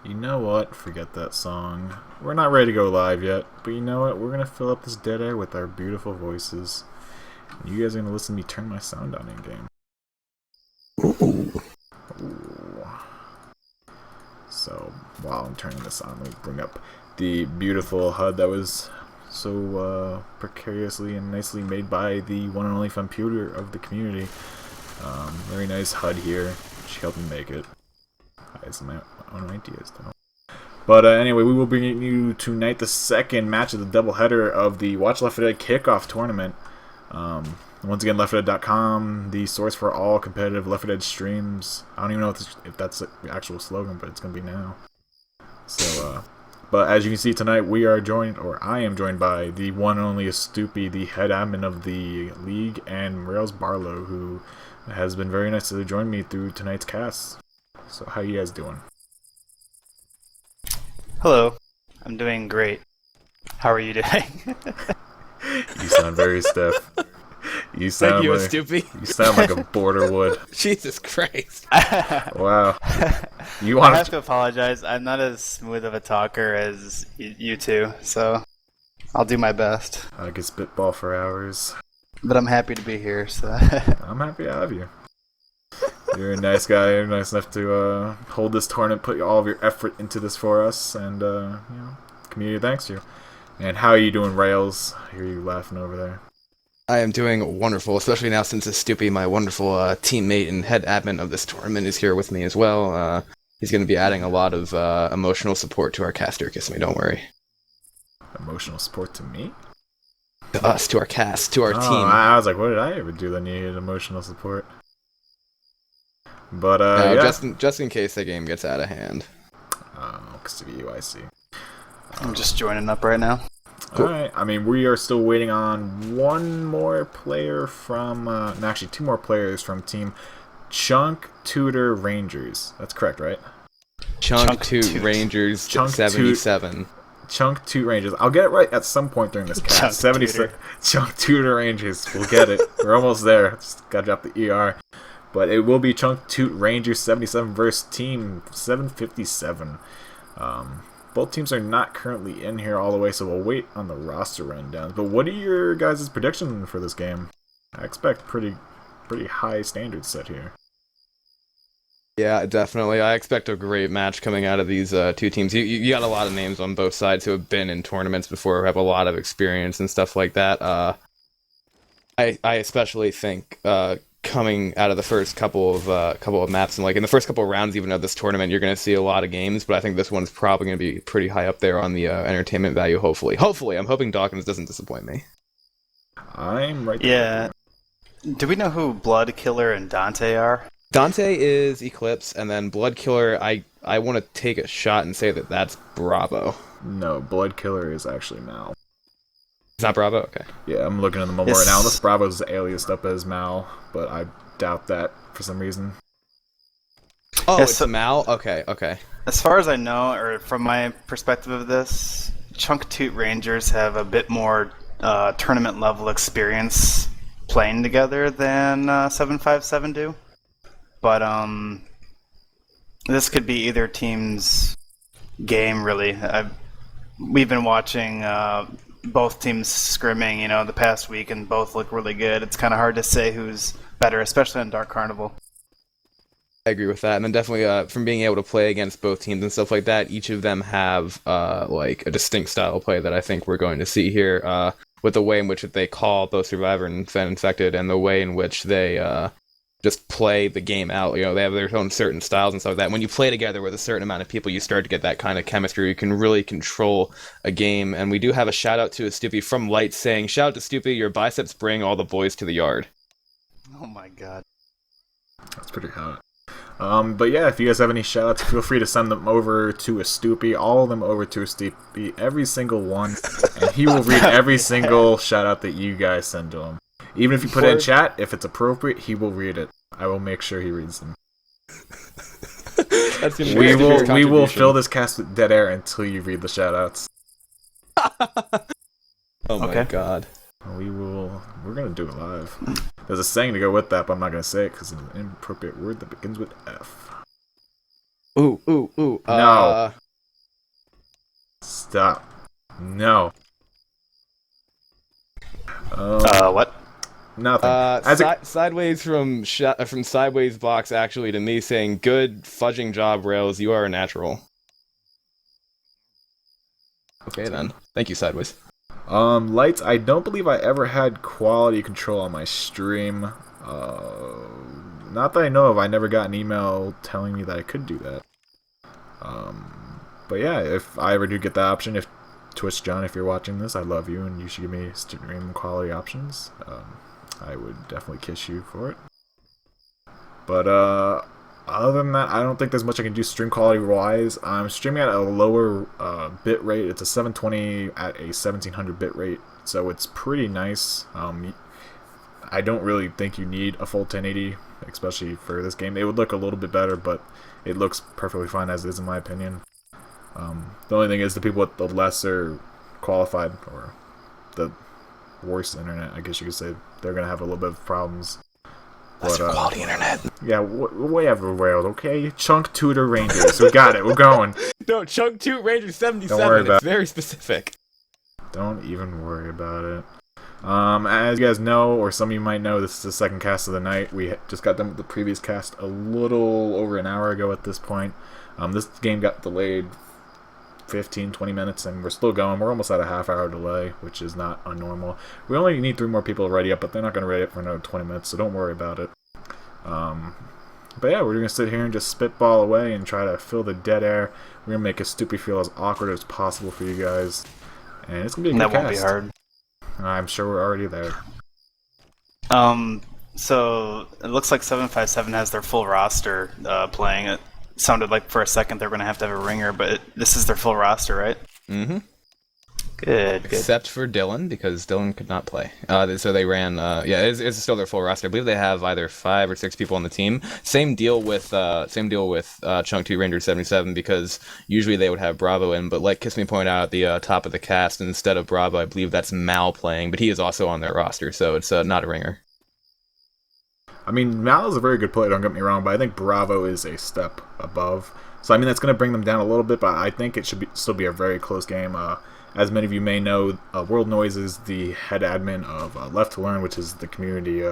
You know what? Forget that song. We're not ready to go live yet, but you know what? We're gonna fill up this dead air with our beautiful voices. And you guys are gonna listen to me turn my sound down in game. Ooh. So while I'm turning this on, let me bring up the beautiful HUD that was so precariously and nicely made by the one and only computer of the community. Very nice HUD here. She helped me make it. I had some own ideas though. But anyway, we will bring you tonight the second match of the doubleheader of the WatchL4D kickoff tournament. Once again, L4D2.com, the source for all competitive Left 4 Dead streams. I don't even know if that's the actual slogan, but it's going to be now. So, but as you can see tonight, we are joined, or I am joined by the one and only Estoopi, the head admin of the league, and Rails Barlow, who has been very nice to join me through tonight's cast. So, how you guys doing? Hello. I'm doing great. How are you doing? You sound very stiff. You sound Thank you, like, Estoopi. You sound like a border wood. Jesus Christ. Wow. You I want have to apologize. I'm not as smooth of a talker as you two, so I'll do my best. I could spitball for hours. But I'm happy to be here, so... I'm happy to have you. You're a nice guy. You're nice enough to hold this tournament, put all of your effort into this for us, and you know, community thanks you. And how are you doing, Rails? I hear you laughing over there. I am doing wonderful, especially now since Estoopi, my wonderful teammate and head admin of this tournament, is here with me as well. He's going to be adding a lot of emotional support to our caster, kiss me, don't worry. Emotional support to me? To us, to our cast, to our team. I was like, what did I ever do that needed emotional support? But, no, yeah. just in case the game gets out of hand. Oh, because of you, I see. I'm just joining up right now. Cool. Alright, I mean, we are still waiting on one more player from, actually two more players from team Chunk Toot Rangers. That's correct, right? Chunk Toot Rangers 77. Chunk Toot Rangers. I'll get it right at some point during this cast. 76. Chunk Toot Rangers. We'll get it. We're almost there. Just gotta drop the ER. But it will be Chunk Toot Rangers 77 versus Team 757. Both teams are not currently in here all the way, so we'll wait on the roster rundown. But what are your guys' predictions for this game? I expect pretty high standards set here. Yeah, definitely. I expect a great match coming out of these two teams. You got a lot of names on both sides who have been in tournaments before, who have a lot of experience and stuff like that. I especially think coming out of the first couple of maps, and like in the first couple of rounds even of this tournament, you're going to see a lot of games, but I think this one's probably going to be pretty high up there on the entertainment value, hopefully. I'm hoping Dawkins doesn't disappoint me. I'm right there. Yeah. Do we know who Blood Killer and Dante are? Dante is Eclipse, and then Blood Killer, I want to take a shot and say that that's Bravo. No, Blood Killer is actually Mal. It's not Bravo? Okay. Yeah, I'm looking at the mobile right now. Unless Bravo's aliased up as Mal, but I doubt that for some reason. Oh, yes, it's Mal? Okay. As far as I know, or from my perspective of this, Chunk Toot Rangers have a bit more tournament level experience playing together than 757 do. But this could be either team's game, really. We've been watching both teams scrimming, the past week, and both look really good. It's kind of hard to say who's better, especially in Dark Carnival. I agree with that, and then definitely from being able to play against both teams and stuff like that, each of them have like a distinct style of play that I think we're going to see here, with the way in which they call both Survivor and Fan Infected, and the way in which they just play the game out. They have their own certain styles and stuff like that. When you play together with a certain amount of people, you start to get that kind of chemistry. You can really control a game. And we do have a shout out to Estoopi from Light saying, "Shout out to Estoopi, your biceps bring all the boys to the yard." Oh my god. That's pretty hot. But yeah, if you guys have any shout outs, feel free to send them over to Estoopi, all of them over to Estoopi, every single one, and he will read every single shout out that you guys send to him. Even if you put it in chat, if it's appropriate, he will read it. I will make sure he reads them. That's we will fill this cast with dead air until you read the shoutouts. Oh my god. We're gonna do it live. There's a saying to go with that, but I'm not going to say it because it's an inappropriate word that begins with F. Ooh, ooh, ooh. No. Stop. No. What? Nothing. Sideways from Sideways Box actually to me saying, good fudging job, Rails. You are a natural. Okay then. Thank you, Sideways. Lights, I don't believe I ever had quality control on my stream. Not that I know of. I never got an email telling me that I could do that. But yeah, if I ever do get that option, if Twitch John, if you're watching this, I love you and you should give me stream quality options. I would definitely kiss you for it. But other than that, I don't think there's much I can do stream quality wise. I'm streaming at a lower bit rate. It's a 720 at a 1700 bit rate, so it's pretty nice. I don't really think you need a full 1080, especially for this game. It would look a little bit better, but it looks perfectly fine as is in my opinion. The only thing is the people with the lesser qualified or the worse internet, I guess you could say, they're gonna have a little bit of problems. Lesser quality internet. Yeah, whatever, Rails, okay? Chunk Toot Rangers. We got it. We're going. No, Chunk Toot Rangers 77. Don't worry about it's very specific. Don't even worry about it. As you guys know, or some of you might know, this is the second cast of the night. We just got done with the previous cast a little over an hour ago at this point. This game got delayed 15-20 minutes, and we're still going. We're almost at a half-hour delay, which is not unnormal. We only need 3 more people to ready up, but they're not going to ready up for another 20 minutes, so don't worry about it. But yeah, we're going to sit here and just spitball away and try to fill the dead air. We're going to make Estoopi feel as awkward as possible for you guys. And it's going to be a good cast. That won't be hard. I'm sure we're already there. So it looks like 757 has their full roster playing. It sounded like for a second they're going to have a ringer, but this is their full roster, right? Mm-hmm. Good. Except for Dylan, because Dylan could not play. So they ran, it's still their full roster. I believe they have either 5 or 6 people on the team. Same deal with Chunk Toot Rangers 77, because usually they would have Bravo in, but like Kiss Me pointed out at the top of the cast, instead of Bravo, I believe that's Mal playing, but he is also on their roster, so it's not a ringer. I mean, Mal is a very good player, don't get me wrong, but I think Bravo is a step above. So, I mean, that's going to bring them down a little bit, but I think it should still be a very close game. As many of you may know, World Noise is the head admin of Left to Learn, which is the community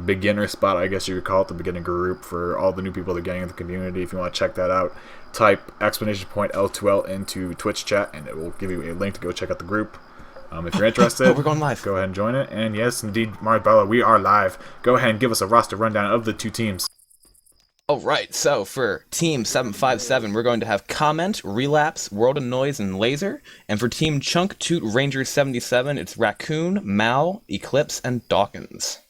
beginner spot, I guess you could call it, the beginner group for all the new people that are getting in the community. If you want to check that out, type !L2L into Twitch chat, and it will give you a link to go check out the group. If you're interested, we're going live. Go ahead and join it. And yes, indeed, Barlow, we are live. Go ahead and give us a roster rundown of the 2 teams. Alright, so for Team 757, we're going to have Comment, Relapse, World of Noise, and Laser. And for Team Chunk Toot Rangers 77, it's Raccoon, Mal, Eclipse, and Dawkins.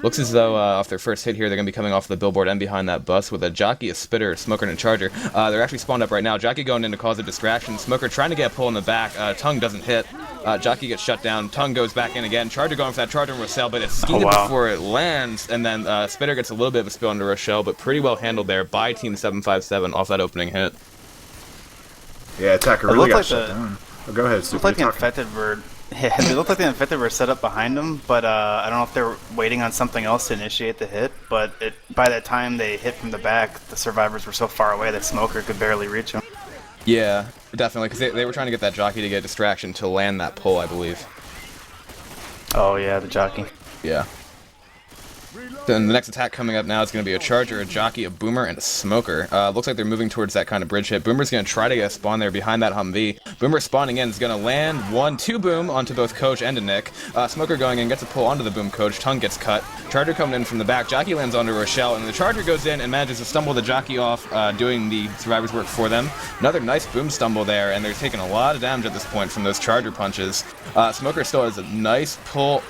Looks as though off their first hit here, they're going to be coming off the billboard and behind that bus with a Jockey, a Spitter, a Smoker, and a Charger. They're actually spawned up right now. Jockey going in to cause a distraction. Smoker trying to get a pull in the back. Tongue doesn't hit. Jockey gets shut down. Tongue goes back in again. Charger going for that Charger and Rochelle, but it's skeeted before it lands. And then Spitter gets a little bit of a spill into Rochelle, but pretty well handled there by Team 757 off that opening hit. Yeah, attacker really got shut down. Oh, go ahead, Super. It looked like the Infected Bird. It looked like the Infected were set up behind them, but I don't know if they were waiting on something else to initiate the hit. But by that time they hit from the back, the survivors were so far away that Smoker could barely reach them. Yeah, definitely, because they were trying to get that Jockey to get a distraction to land that pull, I believe. Oh yeah, the Jockey. Yeah. Then the next attack coming up now is going to be a Charger, a Jockey, a Boomer, and a Smoker. Looks like they're moving towards that kind of bridge hit. Boomer's going to try to get a spawn there behind that Humvee. Boomer spawning in is going to land 1-2 boom onto both Coach and a Nick. Smoker going in, gets a pull onto the boom Coach. Tongue gets cut. Charger coming in from the back. Jockey lands onto Rochelle, and the Charger goes in and manages to stumble the Jockey off, doing the survivor's work for them. Another nice boom stumble there, and they're taking a lot of damage at this point from those Charger punches. Smoker still has a nice pull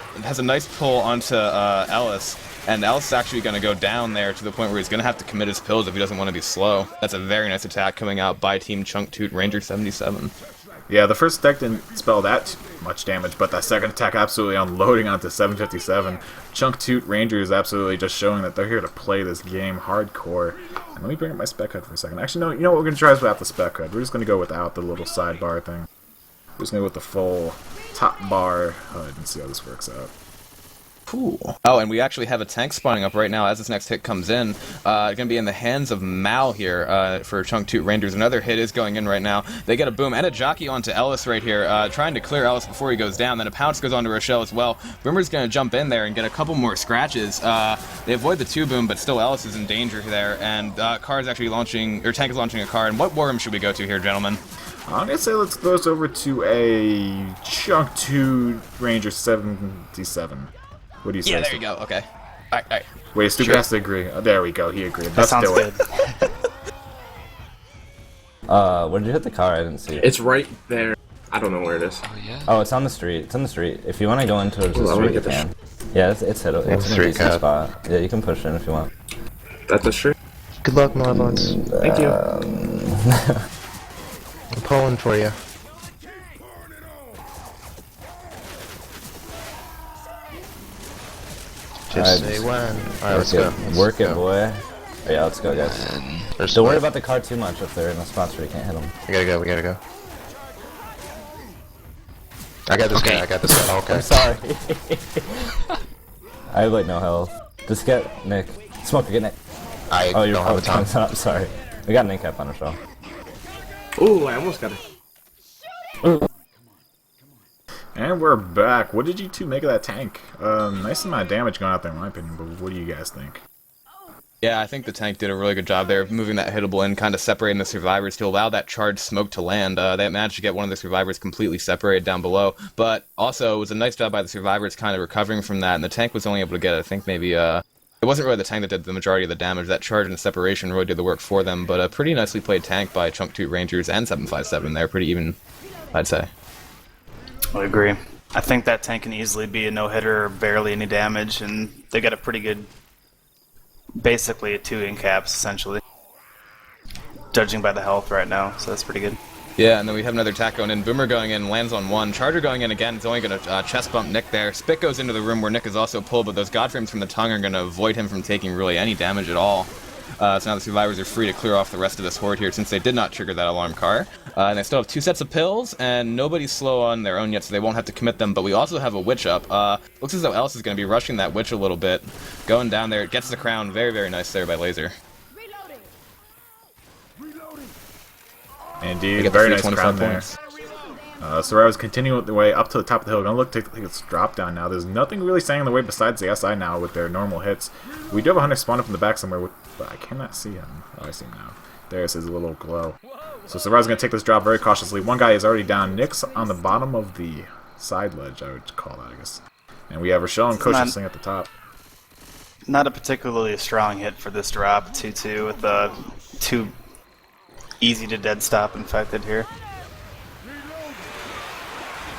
onto Ellis. And Ellis is actually going to go down there to the point where he's going to have to commit his pills if he doesn't want to be slow. That's a very nice attack coming out by Team Chunk Toot Ranger 77. Yeah, the first attack didn't spell that much damage, but that second attack absolutely unloading onto 757. Chunk Toot Ranger is absolutely just showing that they're here to play this game hardcore. And let me bring up my spec HUD for a second. Actually, no, you know what? We're going to try this without the spec HUD. We're just going to go without the little sidebar thing. We're just going to go with the full top bar HUD and see how this works out. Cool. Oh, and we actually have a tank spawning up right now as this next hit comes in. Going to be in the hands of Mal here for Chunk Toot Rangers. Another hit is going in right now. They get a boom and a jockey onto Ellis right here, trying to clear Ellis before he goes down. Then a pounce goes onto Rochelle as well. Boomer's going to jump in there and get a couple more scratches. They avoid the 2-boom, but still Ellis is in danger there. And Car is actually launching, or Tank is launching a car. And what war room should we go to here, gentlemen? I'm going to say let's go over to a Chunk Toot Ranger 77. What do you say? Yeah, there you go. Okay. All right. Wait, Estoopi has to agree. Oh, there we go. He agreed. That sounds good. Where did you hit the car? I didn't see it. It's right there. I don't know where it is. Oh yeah. Oh, it's on the street. It's on the street. If you want to go into the I wanna street, you get the can. Yeah, it's hit. It's in a street decent cab. spot. Yeah, you can push in if you want. That's a street. Good luck, Marbots. Thank you. I'm pulling for you. Just say when. Alright, let's go. Work it, boy. Oh, yeah, let's go, guys. And there's Don't worry split. about the car too much if they're in a spot where you can't hit them. We gotta go. I got this guy. Oh, okay. I'm sorry. I have like no health. Just get Nick. Smoker, get Nick. I Oh, you're don't have the time. I'm sorry. We got Nick up on Rochelle. Ooh, I almost got it. And we're back. What did you two make of that tank? Nice amount of damage going out there in my opinion, but what do you guys think? Yeah, I think the tank did a really good job there of moving that hittable in, kind of separating the survivors to allow that charged smoke to land. They managed to get one of the survivors completely separated down below, but also it was a nice job by the survivors kind of recovering from that, and the tank was only able to get, I think, maybe, it wasn't really the tank that did the majority of the damage. That charge and separation really did the work for them, but a pretty nicely played tank by Chunk Toot Rangers and 757 there, pretty even, I'd say. I agree. I think that tank can easily be a no-hitter or barely any damage, and they got a pretty good, basically a 2 in caps, essentially. Judging by the health right now, so that's pretty good. Yeah, and then we have another attack going in. Boomer going in, lands on 1. Charger going in again. It's only going to chest bump Nick there. Spit goes into the room where Nick is also pulled, but those Godframes from the tongue are going to avoid him from taking really any damage at all. So now the survivors are free to clear off the rest of this horde here since they did not trigger that alarm car. And they still have 2 sets of pills, and nobody's slow on their own yet, so they won't have to commit them. But we also have a witch up. Looks as though Ellis is going to be rushing that witch a little bit. Going down there, it gets the crown. Very, very nice there by Laser. Indeed, Get very the nice free crown 25 there. points. Survivors continuing their way up to the top of the hill. Gonna look take its drop down now. There's nothing really standing in the way besides the SI now with their normal hits. We do have a hunter spawn up in the back somewhere, but I cannot see him. Oh, I see him now. There's his little glow. So Survivor's gonna take this drop very cautiously. One guy is already down. Nick's on the bottom of the side ledge, I would call that, I guess. And we have Rochelle and Coach sitting at the top. Not a particularly strong hit for this drop, 2-2, with 2 easy to dead stop infected here.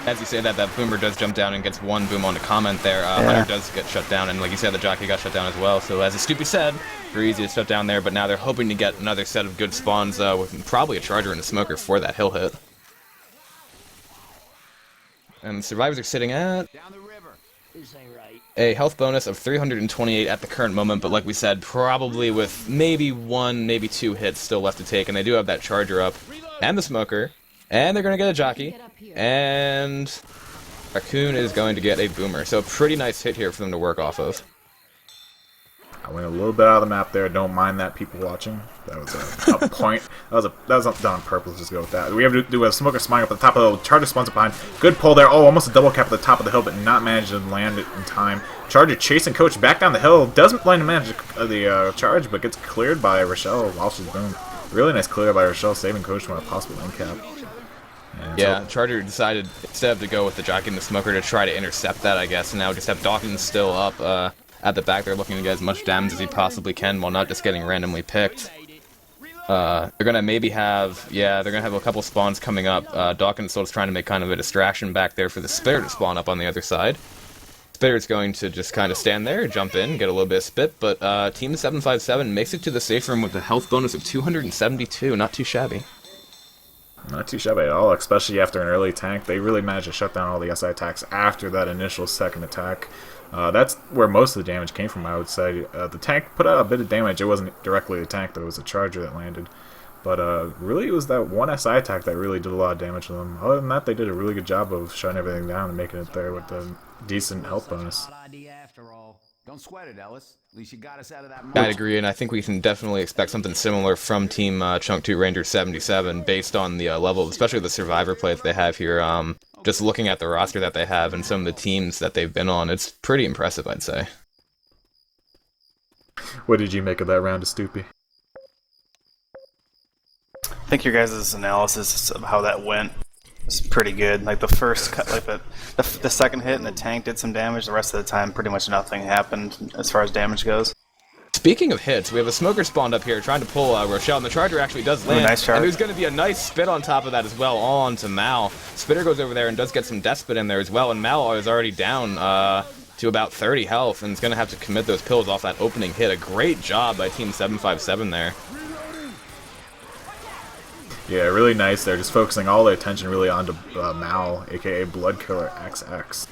As you say that, that Boomer does jump down and gets 1 boom on the comment there. Hunter does get shut down, and like you said, the jockey got shut down as well. So as Estoopi said, very easy to shut down there, but now they're hoping to get another set of good spawns with probably a Charger and a Smoker for that hill hit. And survivors are sitting at a health bonus of 328 at the current moment, but like we said, probably with maybe 1, maybe 2 hits still left to take, and they do have that Charger up, and the Smoker, and they're going to get a jockey, and Raccoon is going to get a Boomer. So pretty nice hit here for them to work off of. I went a little bit out of the map there. Don't mind that, people watching. That was a point. That was done on purpose. Just go with that. We have to do a Smoker spawning up at the top of the hill. Charger spawns up behind. Good pull there. Oh, almost a double cap at the top of the hill, but not managed to land it in time. Charger chasing Coach back down the hill. Doesn't land to manage the charge, but gets cleared by Rochelle while she's boom. Really nice clear by Rochelle, saving Coach from a possible end cap. And Yeah, so, Charger decided instead of to go with the jockey and the Smoker to try to intercept that, I guess, and now just have Dawkins still up at the back there looking to get as much damage as he possibly can while not just getting randomly picked. They're gonna maybe have, they're gonna have a couple spawns coming up. Dawkins still is trying to make kind of a distraction back there for the Spitter to spawn up on the other side. Spitter's going to just kind of stand there, jump in, get a little bit of spit, but Team 757 makes it to the safe room with a health bonus of 272, not too shabby. not too shabby at all, especially after an early tank. They really managed to shut down all the SI attacks after that initial second attack. That's where most of the damage came from, I would say. The tank put out a bit of damage. It wasn't directly the tank, though. It was a Charger that landed. But really, it was that one SI attack that really did a lot of damage to them. Other than that, they did a really good job of shutting everything down and making it there with the decent health bonus. Don't sweat it, Ellis. At least you got us out of that. I'd agree, and I think we can definitely expect something similar from Team Chunk Toot Rangers 77 based on the level, especially the survivor play that they have here. Just looking at the roster that they have and some of the teams that they've been on, it's pretty impressive, I'd say. What did you make of that round, Estoopi? I think your guys' analysis of how that went was pretty good. Like the first cut, like the second hit and the tank did some damage. The rest of the time, pretty much nothing happened as far as damage goes. Speaking of hits, we have a smoker spawned up here trying to pull Rochelle, and the charger actually does land. Nice charge. And there's going to be a nice spit on top of that as well on to Mal. Spitter goes over there and does get some death spit in there as well, and Mal is already down to about 30 health, and is going to have to commit those pills off that opening hit. A great job by Team 757 there. Yeah, really nice there. Just focusing all the attention really onto Mal, aka Blood Killer XX.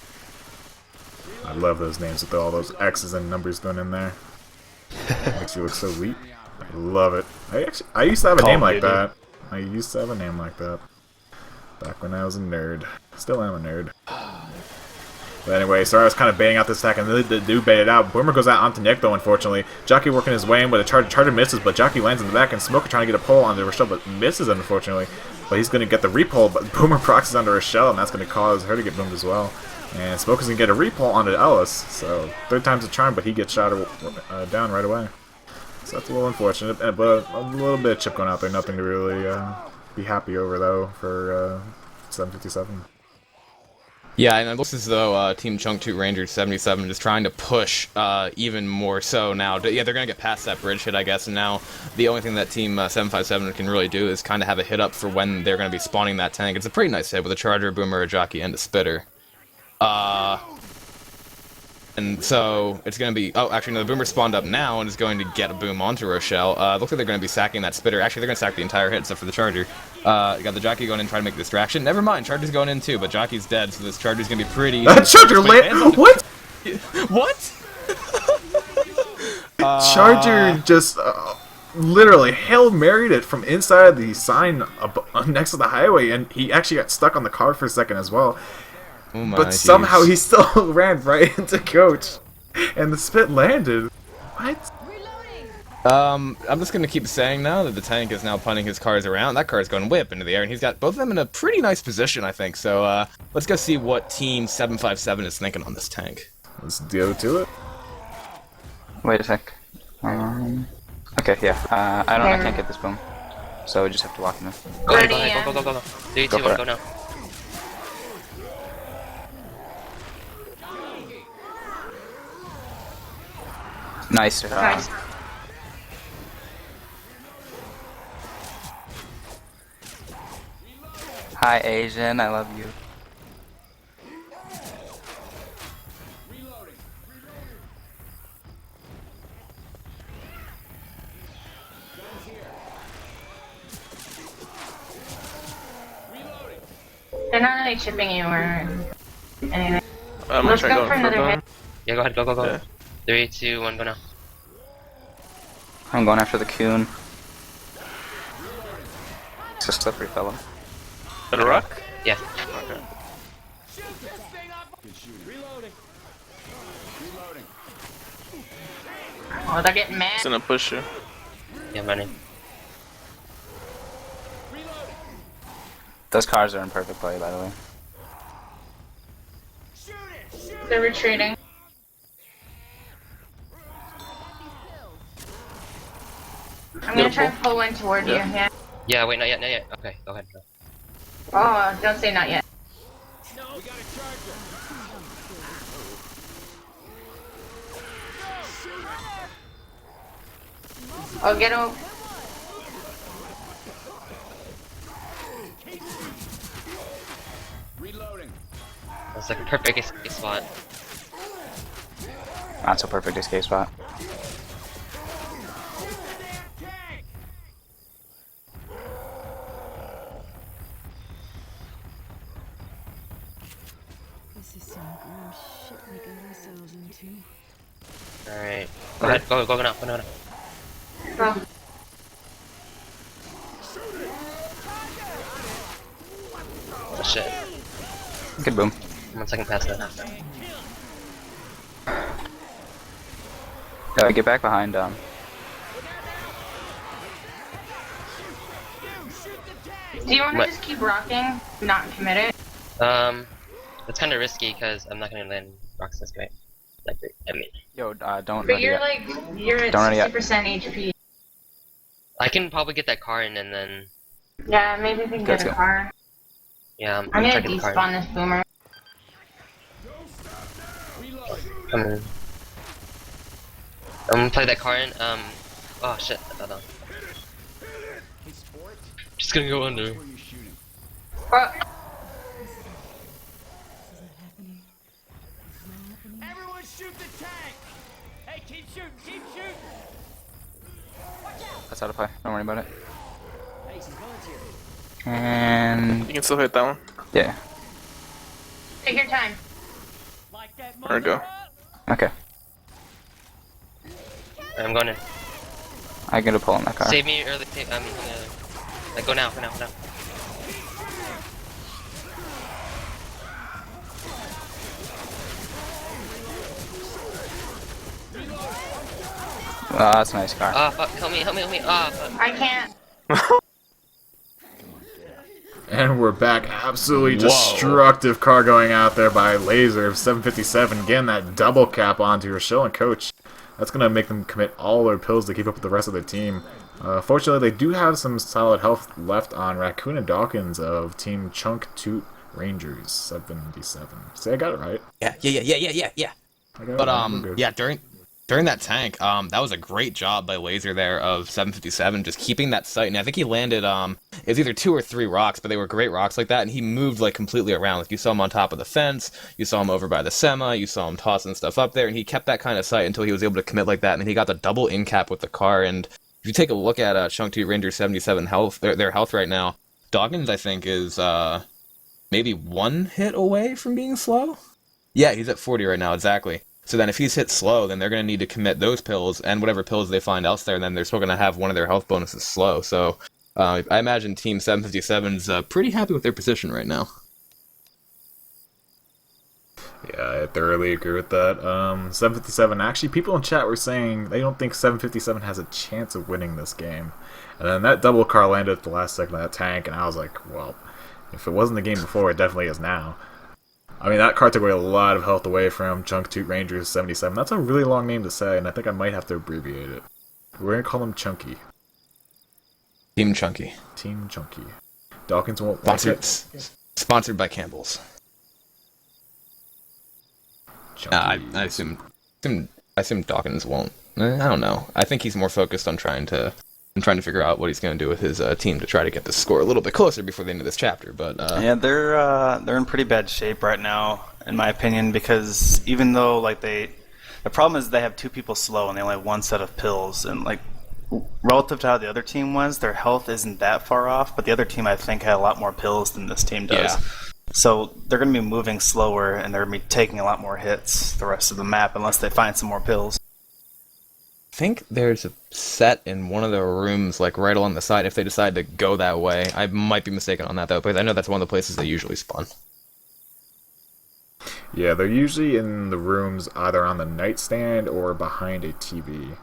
I love those names with all those X's and numbers thrown in there. Makes you look so weak. I love it. I used to have a name like that. I used to have a name like that. Back when I was a nerd. Still am a nerd. But anyway, so I was kind of baiting out this attack, and the dude baited out. Boomer goes out onto Nick, though, unfortunately. Jockey working his way in, but a Charger misses, but Jockey lands in the back, and Smoker trying to get a pull onto Rochelle, but misses, unfortunately. But he's going to get the repull, but Boomer proxies onto Rochelle, and that's going to cause her to get boomed as well. And Smoker's going to get a repull onto Ellis, so third time's a charm, but he gets shot down right away. So that's a little unfortunate, but a little bit of chip going out there. Nothing to really be happy over, though, for 757. Yeah, and it looks as though Team Chunk Toot Rangers 77 is trying to push even more so now. Yeah, they're going to get past that bridge hit, I guess, and now the only thing that Team 757 can really do is kind of have a hit up for when they're going to be spawning that tank. It's a pretty nice hit with a Charger, a Boomer, a Jockey, and a Spitter. And so it's going to be... Oh, actually, no, the Boomer spawned up now and is going to get a boom onto Rochelle. Looks like they're going to be sacking that Spitter. Actually, they're going to sack the entire hit except for the Charger. You got the Jockey going in trying to make a distraction. Never mind, Charger's going in too, but Jockey's dead, so this Charger's going to be pretty... That Charger land... What? What? Charger just literally Hail Married it from inside the sign next to the highway, and he actually got stuck on the car for a second as well. Oh my But somehow he still ran right into Coach, and the spit landed. What? I'm just gonna keep saying now that the tank is now punting his cars around. That car's going whip into the air, and he's got both of them in a pretty nice position, I think. So let's go see what Team 757 is thinking on this tank. Let's go to it. Wait a sec. Okay, yeah. I can't get this boom, so we just have to walk in. Go, go. 3, 2, 1, go now. Nice. Nice. Hi, Asian. I love you. They're not really chipping you or anything. Let's go for another hit. Yeah, go ahead, go. Yeah. 3, 2, 1, go now. I'm going after the Coon. It's a slippery fellow. Got a rock? Yeah. Okay. Oh, they're getting mad. He's gonna push you. Yeah, I'm running. Those cars are in perfect play, by the way. They're retreating. I'm gonna try and pull one toward you, yeah. Yeah, wait, not yet. Okay, go ahead. Go. Oh, don't say not yet. Oh, get over. That's like a perfect escape spot. Not so perfect escape spot. This is some grim shit we got ourselves into. Alright. Go ahead, go now. Go. shit. Good boom. 1 second past that. Get back behind. Do you want to What? just keep rocking, not commit it? It's kind of risky because I'm not gonna land rocks this way. Like, I mean, Yo, don't. But you're like, you're at Don't run yet. 60% HP. I can probably get that car in and then Yeah, maybe we can Let's get a go. car. yeah, I'm gonna trying to get the car despawn this boomer. in. I'm gonna play that car in. Oh shit, I thought that. Just gonna go under. Well, Everyone shoot the tank! Hey, keep shooting, keep shooting! That's out of play. Don't worry about it. Hey, she's volunteering. And You can still hit that one. yeah. take your time. Like that There we go. Okay. I'm going in. I get a pull on that car. Save me early. Like go now, go now, go now. Oh, that's a nice car. Ah, fuck! Help me, help me, help me! Ah, fuck! I can't. And we're back. Absolutely destructive car going out there by Laser of 757. Getting that double cap onto Rochelle and Coach. That's going to make them commit all their pills to keep up with the rest of the team. Fortunately, they do have some solid health left on Raccoon and Dawkins of Team Chunk Toot Rangers 77. See, I got it right. Yeah. I got it But right. We're good. yeah, during that tank, that was a great job by Laser there of 757, just keeping that sight. And I think he landed, it was either 2 or 3 rocks, but they were great rocks like that. And he moved like completely around. Like you saw him on top of the fence, you saw him over by the semi, you saw him tossing stuff up there, and he kept that kind of sight until he was able to commit like that. And then he got the double in cap with the car. And if you take a look at Chunk Toot Rangers 77 health, their health right now, Dawkins I think is maybe 1 hit away from being slow. Yeah, he's at 40 right now, exactly. So then if he's hit slow, then they're going to need to commit those pills and whatever pills they find elsewhere, and then they're still going to have one of their health bonuses slow. So I imagine Team 757's pretty happy with their position right now. Yeah, I thoroughly agree with that. 757, actually, people in chat were saying they don't think 757 has a chance of winning this game. And then that double car landed at the last second of that tank, and I was like, well, if it wasn't the game before, it definitely is now. I mean, that car took away a lot of health away from Chunk Toot Rangers 77. That's a really long name to say, and I think I might have to abbreviate it. We're going to call him Chunky. Team Chunky. Team Chunky. Dawkins won't like it. Sponsored by Campbell's. I assume Dawkins won't. I don't know. I think he's more focused on trying to figure out what he's going to do with his team to try to get the score a little bit closer before the end of this chapter. But yeah, they're in pretty bad shape right now, in my opinion, because even though like the problem is they have 2 people slow and they only have 1 set of pills, and like relative to how the other team was, their health isn't that far off. But the other team, I think, had a lot more pills than this team does. Yeah. So they're going to be moving slower and they're going to be taking a lot more hits the rest of the map unless they find some more pills. I think there's a set in one of the rooms, like right along the side, if they decide to go that way. I might be mistaken on that, though, but I know that's one of the places they usually spawn. Yeah, they're usually in the rooms either on the nightstand or behind a TV.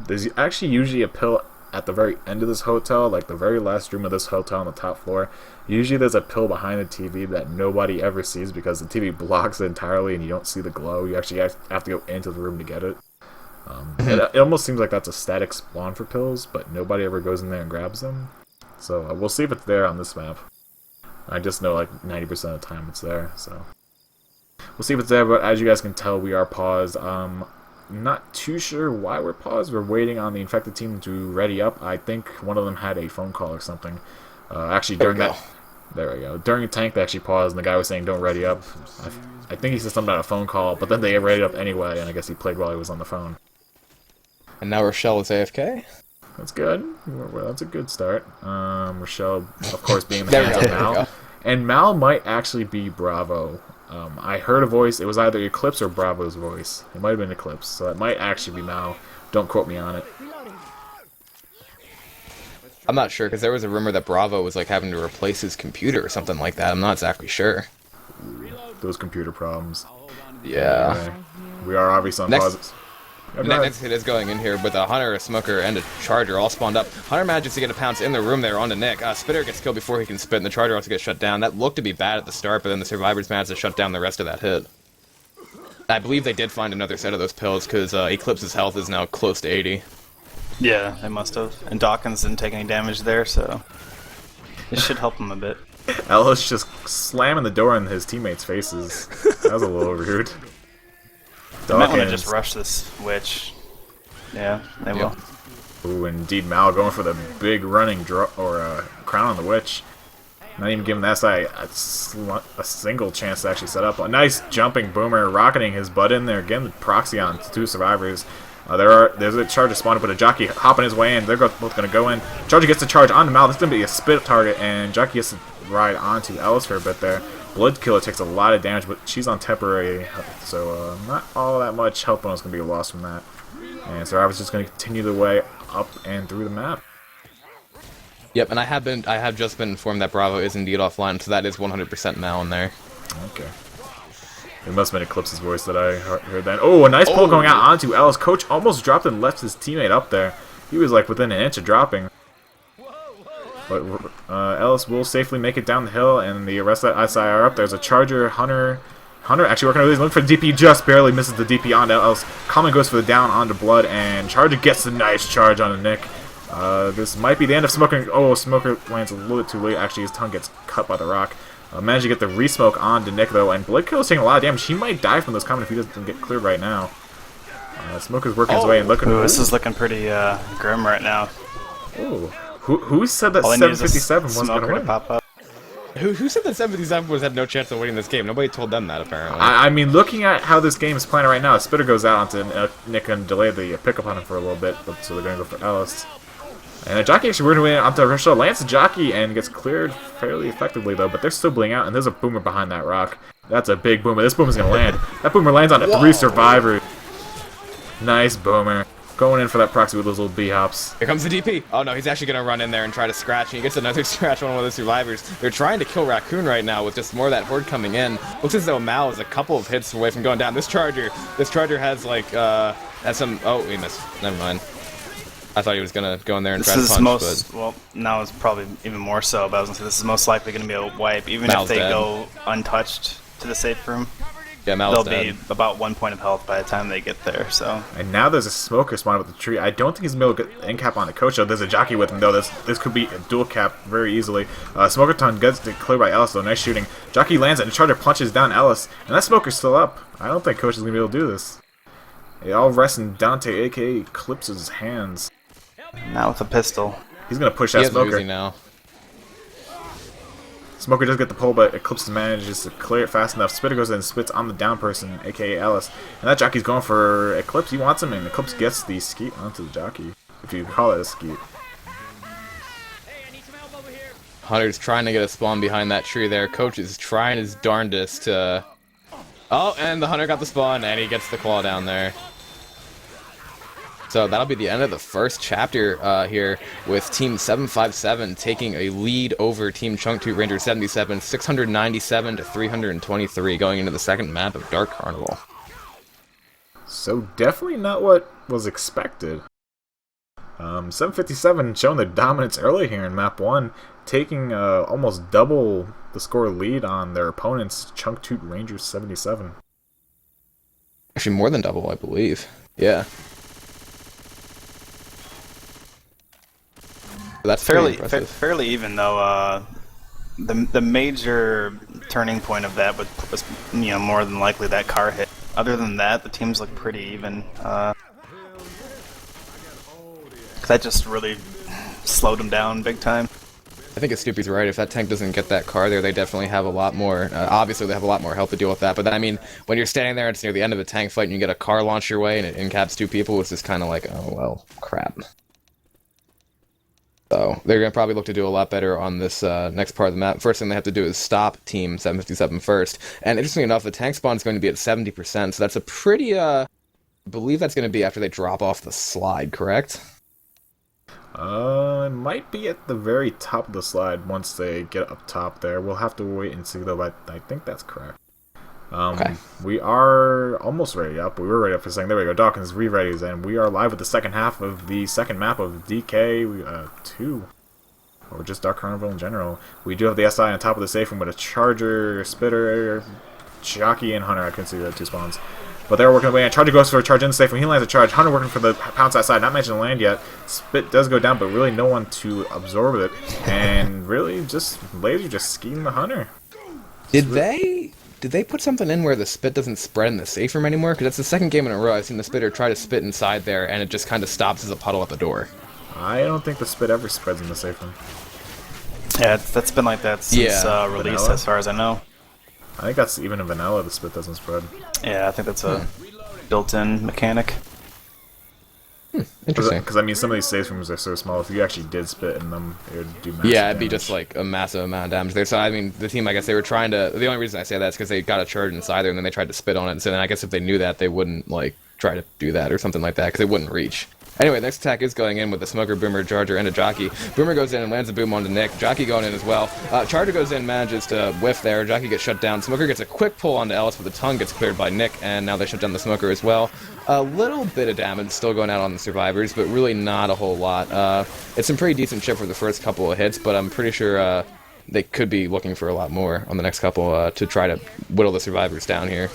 There's actually usually a pill at the very end of this hotel, like the very last room of this hotel on the top floor. Usually there's a pill behind the TV that nobody ever sees because the TV blocks it entirely and you don't see the glow. You actually have to go into the room to get it. It almost seems like that's a static spawn for pills, but nobody ever goes in there and grabs them. So we'll see if it's there on this map. I just know like 90% of the time it's there, so we'll see if it's there. But as you guys can tell, we are paused. Not too sure why we're paused. We're waiting on the infected team to ready up. I think one of them had a phone call or something. Actually, during that, there we go. During the tank, they actually paused, and the guy was saying, "Don't ready up." I think he said something about a phone call, but then they ready up anyway, and I guess he played while he was on the phone. And now Rochelle is AFK. That's good. Well, that's a good start. Rochelle, of course, being in the hands of Mal. And Mal might actually be Bravo. I heard a voice. It was either Eclipse or Bravo's voice. It might have been Eclipse, so it might actually be Mal. Don't quote me on it. I'm not sure, because there was a rumor that Bravo was like having to replace his computer or something like that. I'm not exactly sure. Those computer problems. Yeah. Anyway, we are obviously on pauses. Next hit is going in here with a Hunter, a Smoker, and a Charger all spawned up. Hunter manages to get a pounce in the room there onto Nick. Spitter gets killed before he can spit, and the Charger also gets shut down. That looked to be bad at the start, but then the Survivors managed to shut down the rest of that hit. I believe they did find another set of those pills, because Eclipse's health is now close to 80. Yeah, they must have. And Dawkins didn't take any damage there, so it should help him a bit. Ellis just slamming the door in his teammates' faces. That was a little rude. They might want to just rush this witch. Yeah, they will. Ooh, indeed, Mal going for the big running crown on the witch. Not even giving that side a single chance to actually set up. A nice jumping boomer, rocketing his butt in there. Getting the proxy on 2 survivors. There's a Charger spawned, but a Jockey hopping his way in. They're both going to go in. Charger gets the charge onto Mal. This is going to be a spit target, and Jockey gets to ride onto Ellis for a bit there. Blood Killer takes a lot of damage, but she's on temporary health, so not all that much health bonus going to be lost from that. And Survivor's just going to continue the way up and through the map. Yep, and I have just been informed that Bravo is indeed offline, so that is 100% Mal in there. Okay. It must have been Eclipse's voice that I heard then. Oh, a nice pull going out onto Ellis. Coach almost dropped and left his teammate up there. He was like within an inch of dropping. But Ellis will safely make it down the hill, and the rest of that SI are up. There's a Charger, Hunter actually working over these, looking for the DP, just barely misses the DP onto Ellis. Common goes for the down onto Blood, and Charger gets the nice charge onto Nick. This might be the end of Smoker. Oh, Smoker lands a little bit too late. Actually, his tongue gets cut by the rock. Managed to get the re-smoke onto Nick, though, and Blood Kill's taking a lot of damage. He might die from this comment if he doesn't get cleared right now. Smoker's working his way and looking. Ooh, this is looking pretty grim right now. Ooh. Who said that 757 wasn't going to win? Pop up. Who said that 757 had no chance of winning this game? Nobody told them that, apparently. I mean, looking at how this game is playing right now, Spitter goes out onto Nick and delay the pickup on him for a little bit, so they're going to go for Ellis. And a Jockey actually working away onto Rochelle, lands the Jockey and gets cleared fairly effectively, though, but they're still bleeding out, and there's a boomer behind that rock. That's a big boomer. This boomer's going to land. That boomer lands on 3 survivors. Nice boomer. Going in for that proxy with those little B-hops. Here comes the DP. Oh no, he's actually going to run in there and try to scratch, and he gets another scratch on one of the survivors. They're trying to kill Raccoon right now with just more of that horde coming in. Looks as though Mal is a couple of hits away from going down. This Charger has like, has some, oh, he missed. Never mind. I thought he was going to go in there and try to punch, but... Well, now it's probably even more so, but I was going to say this is most likely going to be a wipe, even Mal's if they dead. Go untouched to the safe room. Yeah, Mal's They'll dead. be about 1 point of health by the time they get there, so... And now there's a Smoker spawned with the tree. I don't think he's going to be able to get end cap on the Coach, though. There's a Jockey with him, though. This could be a dual cap very easily. Smoker Ton gets cleared by Ellis, though. Nice shooting. Jockey lands it, and Charger punches down Ellis. And that Smoker's still up. I don't think Coach is going to be able to do this. It all rests in Dante, a.k.a. Eclipse's hands. Not with a pistol. He's going to push that Smoker. Uzi now. Smoker does get the pull, but Eclipse manages to clear it fast enough. Spitter goes in and spits on the down person, aka Ellis. And that Jockey's going for Eclipse. He wants him, and Eclipse gets the skeet onto the Jockey, if you call it a skeet. Hunter's trying to get a spawn behind that tree there. Coach is trying his darndest to... Oh, and the Hunter got the spawn, and he gets the claw down there. So that'll be the end of the first chapter here, with Team 757 taking a lead over Team Chunk Toot Rangers 77, 697 to 323, going into the second map of Dark Carnival. So definitely not what was expected. 757 showing their dominance early here in map 1, taking almost double the score lead on their opponents, Chunk Toot Rangers 77. Actually, more than double, I believe. Yeah. That's fairly even, though. The major turning point of that was more than likely that car hit. Other than that, the teams look pretty even. That just really slowed them down big time. I think Estoopi's right. If that tank doesn't get that car there, they definitely have a lot more. Obviously, they have a lot more health to deal with that. But I mean, when you're standing there, it's near the end of a tank fight, and you get a car launch your way, and it incaps 2 people, it's just kind of like, oh well, crap. So they're going to probably look to do a lot better on this next part of the map. First thing they have to do is stop Team 757 first. And interestingly enough, the tank spawn is going to be at 70%, so that's a pretty, I believe that's going to be after they drop off the slide, correct? It might be at the very top of the slide once they get up top there. We'll have to wait and see though, but I think that's correct. Okay. We are almost ready up. We were ready up for a second. There we go. Dawkins re-readies, and we are live with the second half of the second map of DK2. Or just Dark Carnival in general. We do have the SI on top of the safe room with a Charger, Spitter, Jockey, and Hunter. I couldn't see the 2 spawns. But they're working away, and Charger goes for a charge in the safe room. He lands a charge. Hunter working for the pounce outside. Not mentioning land yet. Spit does go down, but really no one to absorb it. And really just Laser just scheming the Hunter. Did they put something in where the spit doesn't spread in the safe room anymore? Because that's the second game in a row I've seen the spitter try to spit inside there, and it just kind of stops as a puddle at the door. I don't think the spit ever spreads in the safe room. Yeah, that's been like that since release, Vanilla? as far as I know. I think that's even in vanilla, the spit doesn't spread. Yeah, I think that's a built-in mechanic. Interesting. Because I mean, some of these safe rooms are so small, if you actually did spit in them, it would do massive Yeah, it'd be damage. just like a massive amount of damage there. So, I mean, the team, I guess they were trying to... The only reason I say that is because they got a charge inside there and then they tried to spit on it. So then I guess if they knew that, they wouldn't, like, try to do that or something like that because it wouldn't reach. Anyway, next attack is going in with the Smoker, Boomer, Charger, and a Jockey. Boomer goes in and lands a boom onto Nick. Jockey going in as well. Charger goes in, manages to whiff there. Jockey gets shut down. Smoker gets a quick pull onto Ellis, but the tongue gets cleared by Nick, and now they shut down the Smoker as well. A little bit of damage still going out on the survivors, but really not a whole lot. It's some pretty decent shit for the first couple of hits, but I'm pretty sure they could be looking for a lot more on the next couple to try to whittle the survivors down here.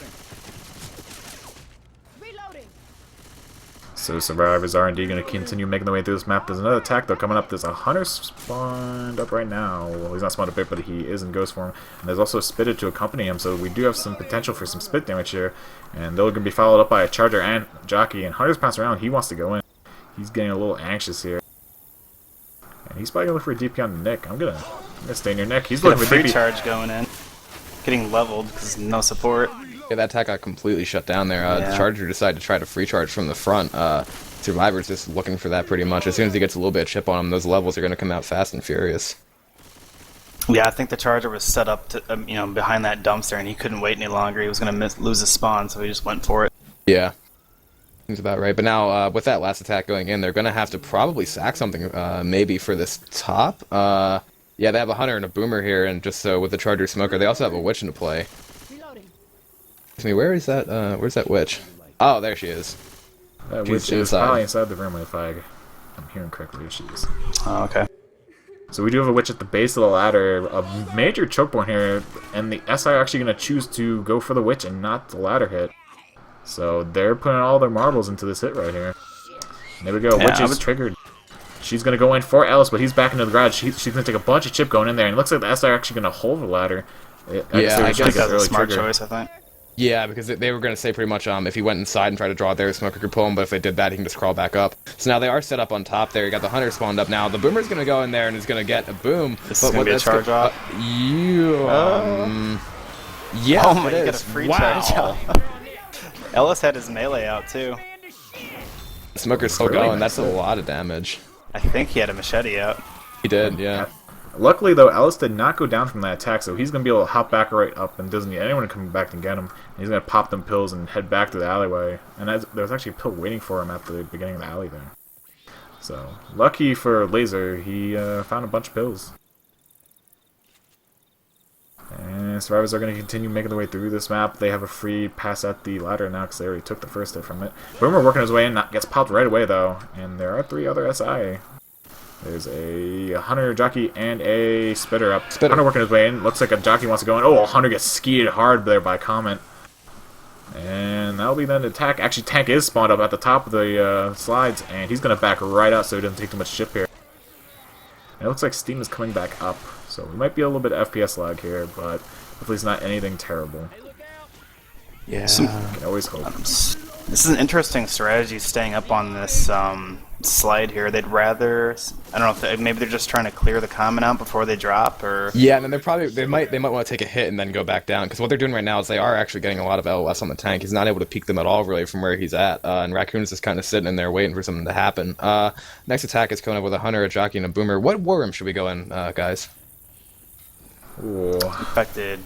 So survivors are indeed going to continue making their way through this map. There's another attack though coming up. There's a Hunter spawned up right now. Well, he's not spawned up yet, but he is in ghost form. And there's also a Spitter to accompany him, so we do have some potential for some spit damage here. And they're going to be followed up by a Charger and Jockey. And Hunter's bouncing around. He wants to go in. He's getting a little anxious here. And he's probably going to look for a DP on Nick. I'm gonna stay near Nick. He's looking for free DP. charge going in. Getting leveled because no support. Yeah, that attack got completely shut down there. Yeah. The Charger decided to try to free charge from the front. Survivor's just looking for that pretty much. As soon as he gets a little bit of chip on him, those levels are going to come out fast and furious. Yeah, I think the Charger was set up to, behind that dumpster, and he couldn't wait any longer. He was going to lose his spawn, so he just went for it. Yeah. Seems about right. But now, with that last attack going in, they're going to have to probably sack something, maybe for this top. Yeah, they have a Hunter and a Boomer here, and just so with the Charger Smoker, they also have a Witch into play. Excuse me, where's that Witch? Oh, there she is. That She's Witch is inside. probably inside the room if I'm hearing correctly. She is. Oh, okay. So we do have a Witch at the base of the ladder, a major choke point here, and the SI are actually going to choose to go for the Witch and not the ladder hit. So they're putting all their marbles into this hit right here. And there we go, Yeah, Witch is triggered. She's going to go in for Ellis, but he's back into the garage. She's going to take a bunch of chip going in there, and it looks like the SI are actually going to hold the ladder. I guess That's a smart choice, I think. Yeah, because they were going to say pretty much if he went inside and tried to draw there, Smoker could pull him, but if they did that, he can just crawl back up. So now they are set up on top there. You got the Hunter spawned up now. The Boomer's going to go in there and is going to get a boom. This is going to be a charge off. Yeah, Oh my, it you got a is. free Wow. charge off. Ellis had his melee out, too. Smoker's still Really going. nice That's a lot of damage. I think he had a machete out. He did, yeah. Luckily, though, Ellis did not go down from that attack, so he's going to be able to hop back right up and doesn't need anyone coming back to get him. And he's going to pop them pills and head back to the alleyway. And there was actually a pill waiting for him at the beginning of the alley there. So, lucky for Laser, he found a bunch of pills. And survivors are going to continue making their way through this map. They have a free pass at the ladder now because they already took the first hit from it. Boomer working his way in, gets popped right away, though. And there are 3 other SI. There's a Hunter, Jockey, and a Spitter up. Hunter working his way in. Looks like a Jockey wants to go in. Oh, Hunter gets skied hard there by Comment. And that'll be then the attack. Actually, Tank is spawned up at the top of the slides, and he's going to back right out so he doesn't take too much chip here. And it looks like Steam is coming back up. So we might be a little bit of FPS lag here, but hopefully it's not anything terrible. Yeah. You can always hope. This is an interesting strategy, staying up on this slide here. They'd rather, I don't know, maybe they're just trying to clear the common out before they drop, or Yeah, and then they might want to take a hit and then go back down, because what they're doing right now is they are actually getting a lot of LOS on the tank. He's not able to peek them at all really from where he's at, and Raccoon is just kind of sitting in there waiting for something to happen. Next attack is coming up with a Hunter, a Jockey, and a Boomer. What war room should we go in, guys? Ooh. infected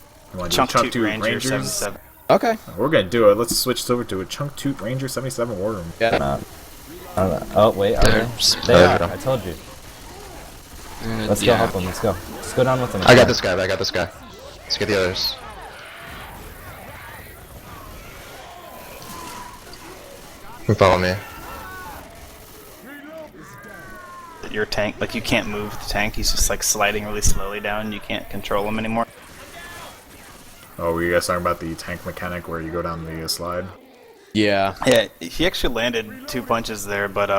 Chunk Toot Toot Rangers Rangers? 77. Okay. We're going to do it. Let's switch over to a Chunk Toot Ranger 77 war room. Yeah. I don't know. Oh, wait, are they? They are, I told you. Let's go help him. Let's go. Just go down with him. I got this guy. Let's get the others. You follow me. Your tank, like you can't move the tank. He's just like sliding really slowly down. You can't control him anymore. Oh, were you guys talking about the tank mechanic where you go down the slide? Yeah. Yeah, he actually landed 2 punches there, but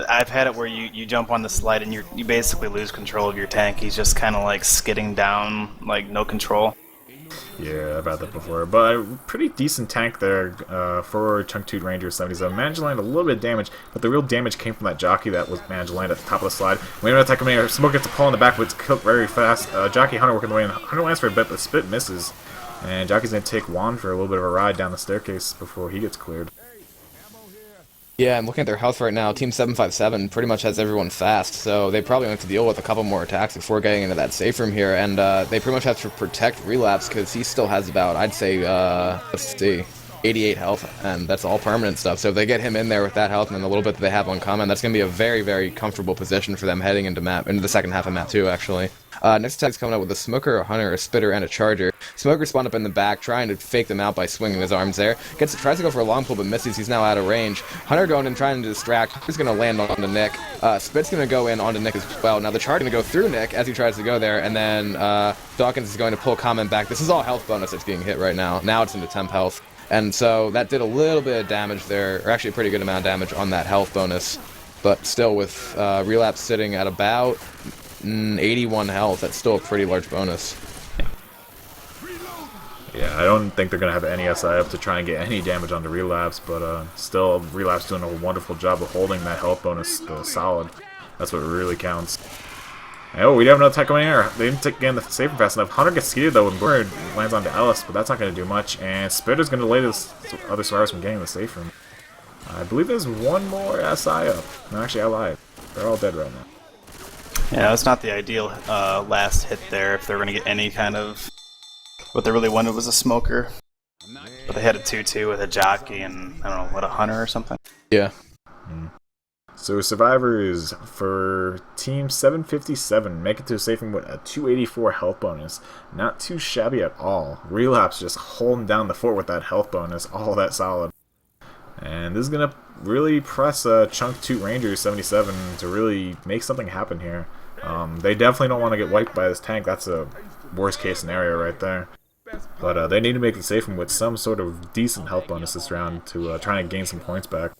I've had it where you jump on the slide and you basically lose control of your tank. He's just kind of like skidding down, like no control. Yeah, I've had that before. But a pretty decent tank there for Chunk Toot Rangers 77. Managed to land a little bit of damage, but the real damage came from that jockey that was managed to land at the top of the slide. We have an attack coming in. Smoke gets a pull in the back, but it's killed very fast. Jockey Hunter working the way in. Hunter lands for a bit, but Spit misses. And Jockey's going to take Juan for a little bit of a ride down the staircase before he gets cleared. Yeah, I'm looking at their health right now. Team 757 pretty much has everyone fast, so they probably have to deal with a couple more attacks before getting into that safe room here, and they pretty much have to protect Relapse because he still has about, I'd say, let's see, 88 health, and that's all permanent stuff. So if they get him in there with that health and then a little bit that they have on common, that's going to be a very, very comfortable position for them heading into the second half of map 2, actually. Next attack's coming up with a Smoker, a Hunter, a Spitter, and a Charger. Smoker spawned up in the back, trying to fake them out by swinging his arms there. Tries to go for a long pull, but misses. He's now out of range. Hunter going and trying to distract. Hunter's going to land onto Nick. Spit's going to go in onto Nick as well. Now the Charger going to go through Nick as he tries to go there, and then Dawkins is going to pull Common back. This is all health bonus that's being hit right now. Now it's into temp health. And so that did a little bit of damage there, or actually a pretty good amount of damage on that health bonus. But still, with Relapse sitting at about 81 health, that's still a pretty large bonus. Yeah, I don't think they're going to have any SI up to try and get any damage onto Relapse, but still, Relapse doing a wonderful job of holding that health bonus solid. That's what really counts. Oh, we have another attack coming in here. They didn't get in the safe fast enough. Hunter gets skeeted though, and Bird lands onto Ellis, but that's not going to do much. And Spitter's going to delay the other survivors from getting in the safe room. I believe there's one more SI up. No, actually, I lied. They're all dead right now. Yeah, that's not the ideal last hit there if they're going to get any kind of... What they really wanted was a Smoker. But they had a 2-2 with a Jockey and, I don't know, what, a Hunter or something? Yeah. So survivors for Team 757 make it to a safe room with a 284 health bonus. Not too shabby at all. Relapse just holding down the fort with that health bonus, all that solid. And this is going to really press Chunk Toot Rangers 77 to really make something happen here. They definitely don't want to get wiped by this tank. That's a worst case scenario right there. But they need to make the safe room with some sort of decent health bonus this round to try and gain some points back.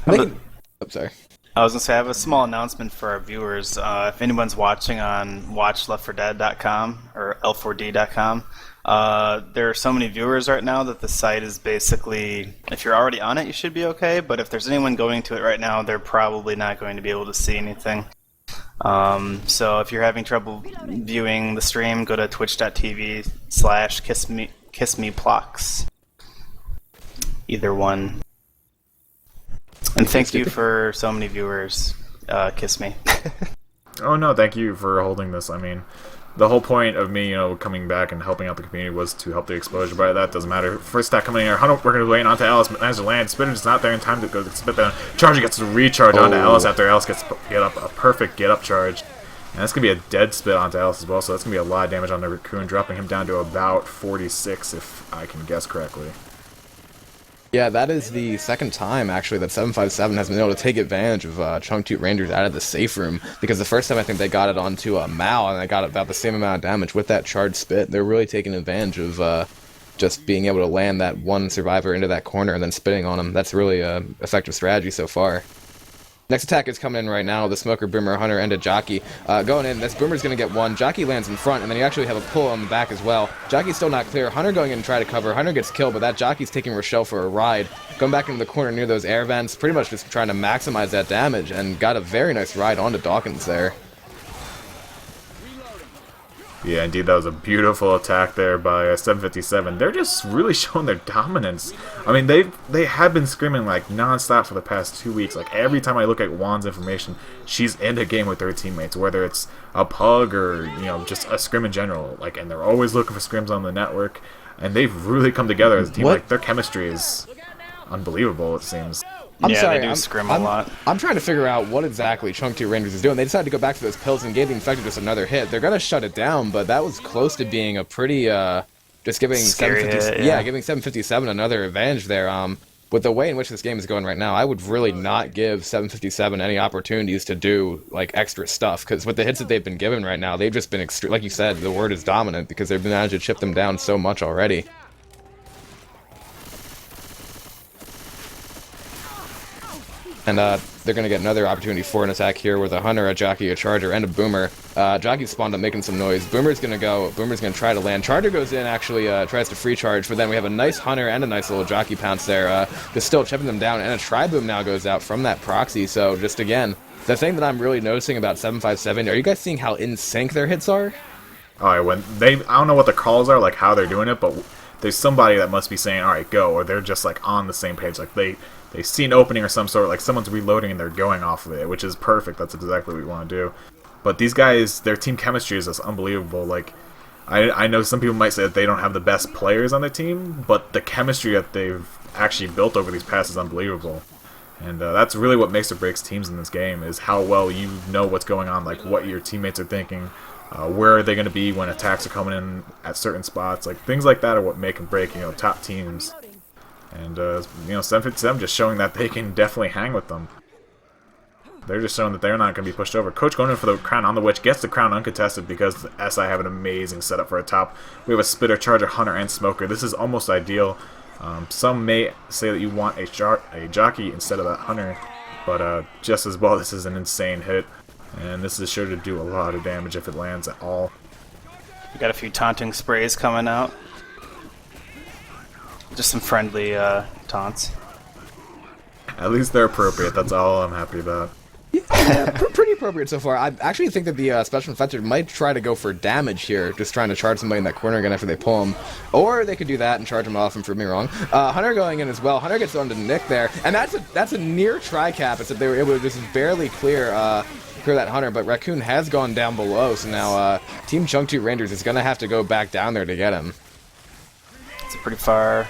I'm sorry. I was going to say, I have a small announcement for our viewers. If anyone's watching on WatchL4D.com or L4D.com, there are so many viewers right now that the site is basically, if you're already on it, you should be okay, but if there's anyone going to it right now, they're probably not going to be able to see anything. So if you're having trouble viewing the stream, go to twitch.tv/kissmeplox. Either one. And thank you for so many viewers. Kiss me. Oh no, thank you for holding this. I mean, the whole point of me, coming back and helping out the community was to help the exposure, but that doesn't matter. First attack coming in here, Hunter working his way onto Alice, but managed to land. Spitter's not there in time to go spit down. Charger gets to recharge onto Alice after Alice gets get up a perfect get up charge. And that's going to be a dead spit onto Alice as well, so that's going to be a lot of damage on the Raccoon, dropping him down to about 46, if I can guess correctly. Yeah, that is the second time, actually, that 757 has been able to take advantage of Chunk Toot Rangers out of the safe room, because the first time I think they got it onto a Mao, and they got about the same amount of damage with that charged spit. They're really taking advantage of just being able to land that one survivor into that corner and then spitting on him. That's really an effective strategy so far. Next attack is coming in right now. The Smoker, Boomer, Hunter, and a Jockey. Going in, this Boomer's going to get one. Jockey lands in front, and then you actually have a pull on the back as well. Jockey's still not clear. Hunter going in to try to cover. Hunter gets killed, but that Jockey's taking Rochelle for a ride. Going back into the corner near those air vents, pretty much just trying to maximize that damage, and got a very nice ride onto Dawkins there. Yeah, indeed, that was a beautiful attack there by 757. They're just really showing their dominance. I mean, they have been screaming like non-stop for the past 2 weeks. Like every time I look at Juan's information, she's in a game with her teammates, whether it's a pug or just a scrim in general. Like, and they're always looking for scrims on the network, and they've really come together as a team. Like their chemistry is unbelievable. It seems. I'm sorry, they do scrim a lot. I'm trying to figure out what exactly Chunk Toot Rangers is doing. They decided to go back to those pills and gave the infected just another hit. They're gonna shut it down, but that was close to being a pretty just giving Scary 750, hit, yeah. giving 757 another advantage there. With the way in which this game is going right now, I would really not give 757 any opportunities to do like extra stuff, because with the hits that they've been given right now, they've just been like you said, the word is dominant, because they've been managed to chip them down so much already. And they're going to get another opportunity for an attack here with a Hunter, a Jockey, a Charger, and a Boomer. Jockey spawned up making some noise. Boomer's going to try to land. Charger goes in, actually tries to free charge, but then we have a nice Hunter and a nice little Jockey pounce there. Just still chipping them down, and a Tri-Boom now goes out from that proxy. So just again, the thing that I'm really noticing about 757, are you guys seeing how in sync their hits are? Alright, I don't know what the calls are, like how they're doing it, but there's somebody that must be saying, alright, go, or they're just like on the same page, like they see an opening or some sort, like someone's reloading and they're going off of it, which is perfect. That's exactly what we want to do. But these guys, their team chemistry is just unbelievable. Like, I know some people might say that they don't have the best players on their team, but the chemistry that they've actually built over these past is unbelievable. And that's really what makes or breaks teams in this game, is how well you know what's going on, like what your teammates are thinking, where are they going to be when attacks are coming in at certain spots. Like, things like that are what make and break, top teams. And, 757 just showing that they can definitely hang with them. They're just showing that they're not going to be pushed over. Coach going in for the crown on the Witch, gets the crown uncontested because the SI have an amazing setup for a top. We have a Spitter, Charger, Hunter, and Smoker. This is almost ideal. Some may say that you want a Jockey instead of that Hunter, but just as well, this is an insane hit. And this is sure to do a lot of damage if it lands at all. We got a few taunting sprays coming out. Just some friendly taunts. At least they're appropriate. That's all I'm happy about. Yeah, pretty appropriate so far. I actually think that the Special Infected might try to go for damage here, just trying to charge somebody in that corner again after they pull him. Or they could do that and charge him off and prove me wrong. Hunter going in as well. Hunter gets on to Nick there, and that's a near tri-cap. It's that they were able to just barely clear that Hunter, but Raccoon has gone down below, so now Team Chunk Toot Rangers is going to have to go back down there to get him. It's pretty far.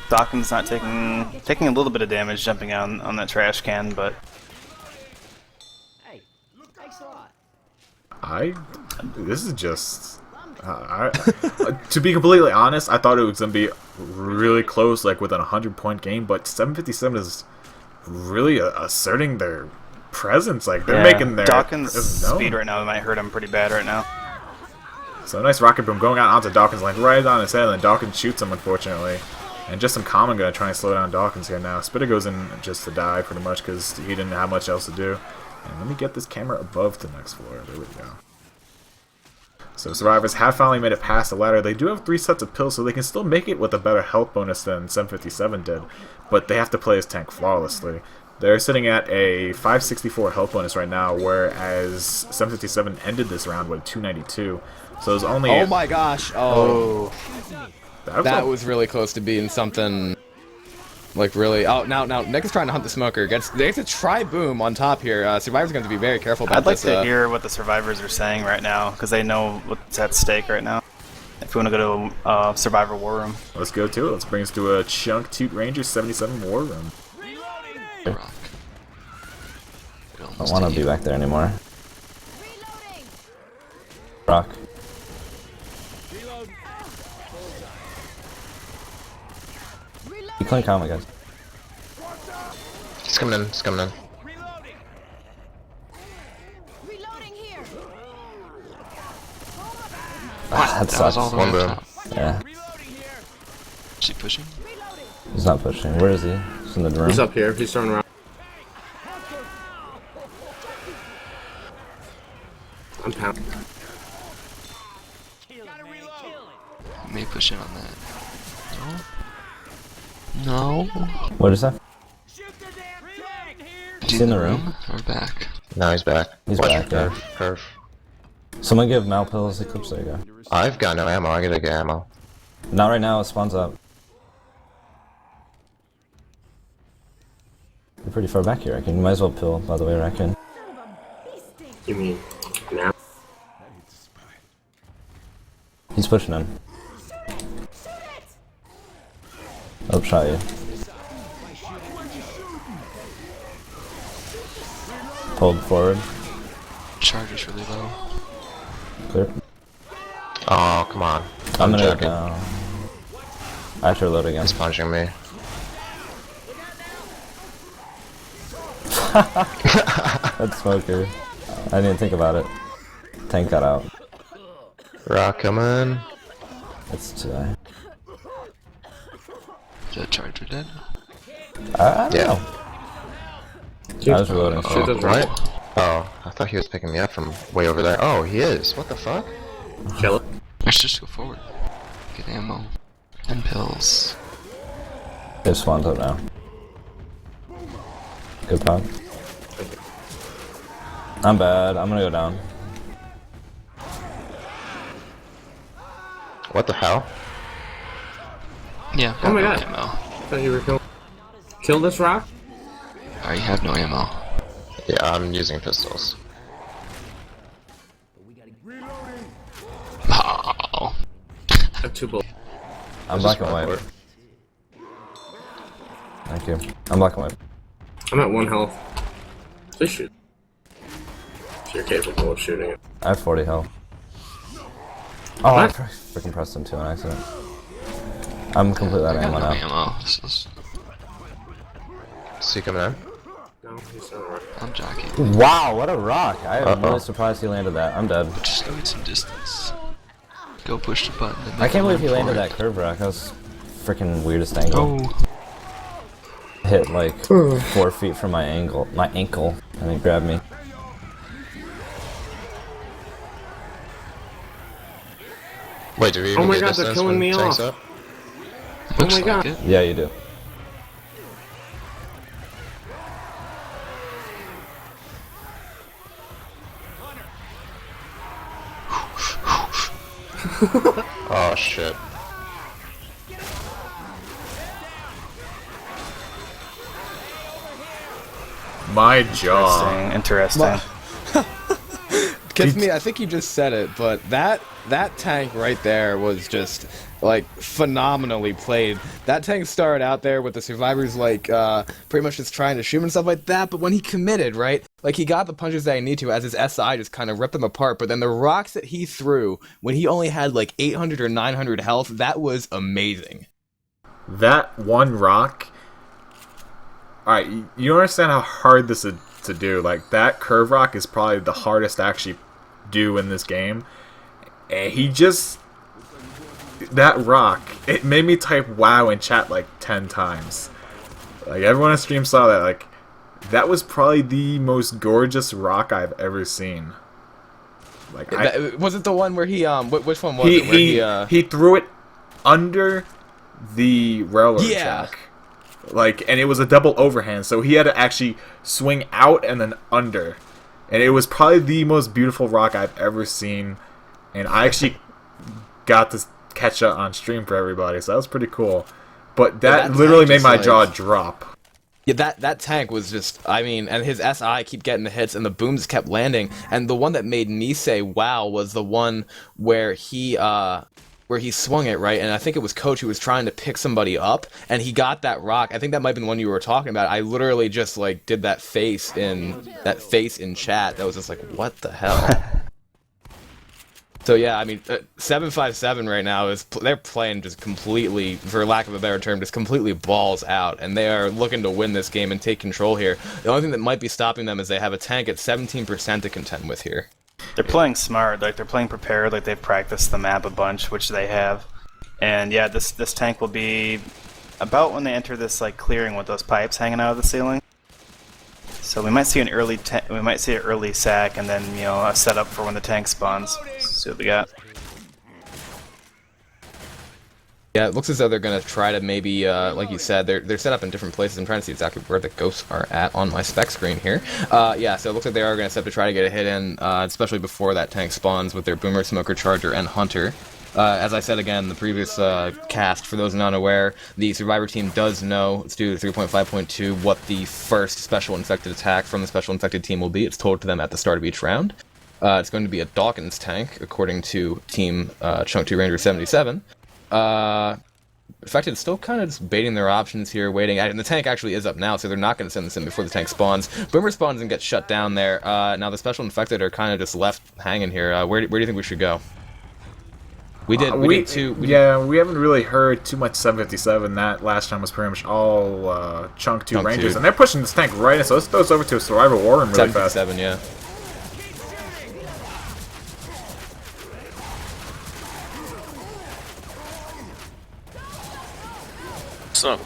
Dawkins not taking a little bit of damage jumping on that trash can, but this is just to be completely honest, I thought it was gonna be really close, like within a 100-point game, but 757 is really asserting their presence. Like, they're making their Dawkins' speed right now might hurt him pretty bad right now. So nice rocket boom going out onto Dawkins, like right on his head, and Dawkins shoots him, unfortunately. And just some common gun trying to slow down Dawkins here now. Spitter goes in just to die pretty much because he didn't have much else to do. And let me get this camera above the next floor. There we go. So survivors have finally made it past the ladder. They do have 3 sets of pills, so they can still make it with a better health bonus than 757 did. But they have to play his tank flawlessly. They're sitting at a 564 health bonus right now, whereas 757 ended this round with 292. So it was only... Oh my gosh! Oh. That was really close to being something, like, really... Oh, now Nick is trying to hunt the Smoker. They have to try Boom on top here. Survivor's going to be very careful about this. I'd like to hear what the Survivors are saying right now, because they know what's at stake right now. If we want to go to a Survivor War Room. Let's go to it. Let's bring us to a Chunk Toot Rangers 77 War Room. I don't want to be back there anymore. Rock. You clink on, my guys. He's coming in, he's coming in. That sucks. One boom. Yeah. Is he pushing? He's not pushing. Where is he? He's in the room. He's up here, he's turning around. I'm pounding. May push in on that. No. What is that? He's in the room. Or back. No, he's back. He's Watch back, yeah. Curve. Someone give Mal pills Eclipse, there you go. I've got no ammo, I gotta get ammo. Not right now, it spawns up. You're pretty far back here, Raccoon. You might as well pill, by the way, Raccoon. You mean now? He's pushing in. Oh, shot you. Pulled forward. Charger's really low. Clear. Oh, come on. I'm gonna jacking. go. I should load again. He's punching me. That's Smoker. I didn't think about it. Tank got out. Rock coming. It's today. Is that Charger dead? I don't know. I was reloading. Right? Oh, I thought he was picking me up from way over there. Oh, he is. What the fuck? Kill it. Let's just go forward. Get ammo. And pills. They spawned up now. Good pop. I'm bad. I'm gonna go down. What the hell? Yeah. Oh my god. Ammo. I thought you were killing. Kill this rock? I have no ammo. Yeah, I'm using pistols. Oh. I have 2 bullets. I'm black and white. Thank you. I'm black and white. I'm at 1 health. Please shoot. So you're capable of shooting it. I have 40 health. Oh, I freaking pressed him too on accident. I'm completely out of ammo now. Ammo. This is... Is he coming in? No, he's not right. I'm jockeying. Wow, what a rock! I am really surprised he landed that. I'm dead. Just go get some distance. Go push the button. I can't believe he landed that curve rock. That was freaking weirdest angle. Oh. Hit like 4 feet from my ankle, and he grabbed me. Wait, do we even Oh my get god, distance they're killing when me tank's off. up? Oh my god. It. Yeah, you do. Oh shit. My jaw. Interesting. Gets me. I think you just said it, but that tank right there was just like phenomenally played. That tank started out there with the survivors like pretty much just trying to shoot him and stuff like that. But when he committed, right, like he got the punches that he needed to, as his SI just kind of ripped them apart. But then the rocks that he threw when he only had like 800 or 900 health, that was amazing. That one rock. Alright, you understand how hard this is to do. Like, that curve rock is probably the hardest to actually do in this game. And he just... That rock, it made me type WoW in chat like 10 times. Like, everyone on stream saw that. Like, that was probably the most gorgeous rock I've ever seen. Like, Was it the one where he, which one was it? Where he threw it under the railroad track. Like, and it was a double overhand, so he had to actually swing out and then under. And it was probably the most beautiful rock I've ever seen. And I actually got to catch up on stream for everybody, so that was pretty cool. But that literally made my jaw drop. Yeah, that tank was just, I mean, and his SI keep getting the hits and the booms kept landing. And the one that made me say wow was the one where he swung it, right? And I think it was Coach who was trying to pick somebody up, and he got that rock. I think that might have been the one you were talking about. I literally just, like, did that face in chat. That was just like, what the hell? So, yeah, I mean, 757 right now, they're playing just completely, for lack of a better term, just completely balls out, and they are looking to win this game and take control here. The only thing that might be stopping them is they have a tank at 17% to contend with here. They're playing smart, like they're playing prepared, like they've practiced the map a bunch, which they have. And yeah, this tank will be about when they enter this like clearing with those pipes hanging out of the ceiling. So we might see an early sack, and then a setup for when the tank spawns. See what we got. Yeah, it looks as though they're gonna try to maybe, like you said, they're set up in different places. I'm trying to see exactly where the ghosts are at on my spec screen here. Yeah, so it looks like they are gonna set up to try to get a hit in, especially before that tank spawns with their Boomer, Smoker, Charger, and Hunter. As I said again in the previous cast, for those not aware, the Survivor team does know, it's due to 3.5.2, what the first special infected attack from the special infected team will be. It's told to them at the start of each round. It's going to be a Dawkins tank, according to Team Chunk Toot Rangers 77. Infected still kind of just baiting their options here, waiting. And the tank actually is up now, so they're not going to send this in before the tank spawns. Boomer spawns and gets shut down there. Now the special infected are kind of just left hanging here. Where do you think we should go? We did two. We haven't really heard too much 757. That last time was pretty much all Chunk Toot Rangers, and they're pushing this tank right in. So let's throw this over to a survival war room really fast. 757, yeah. So.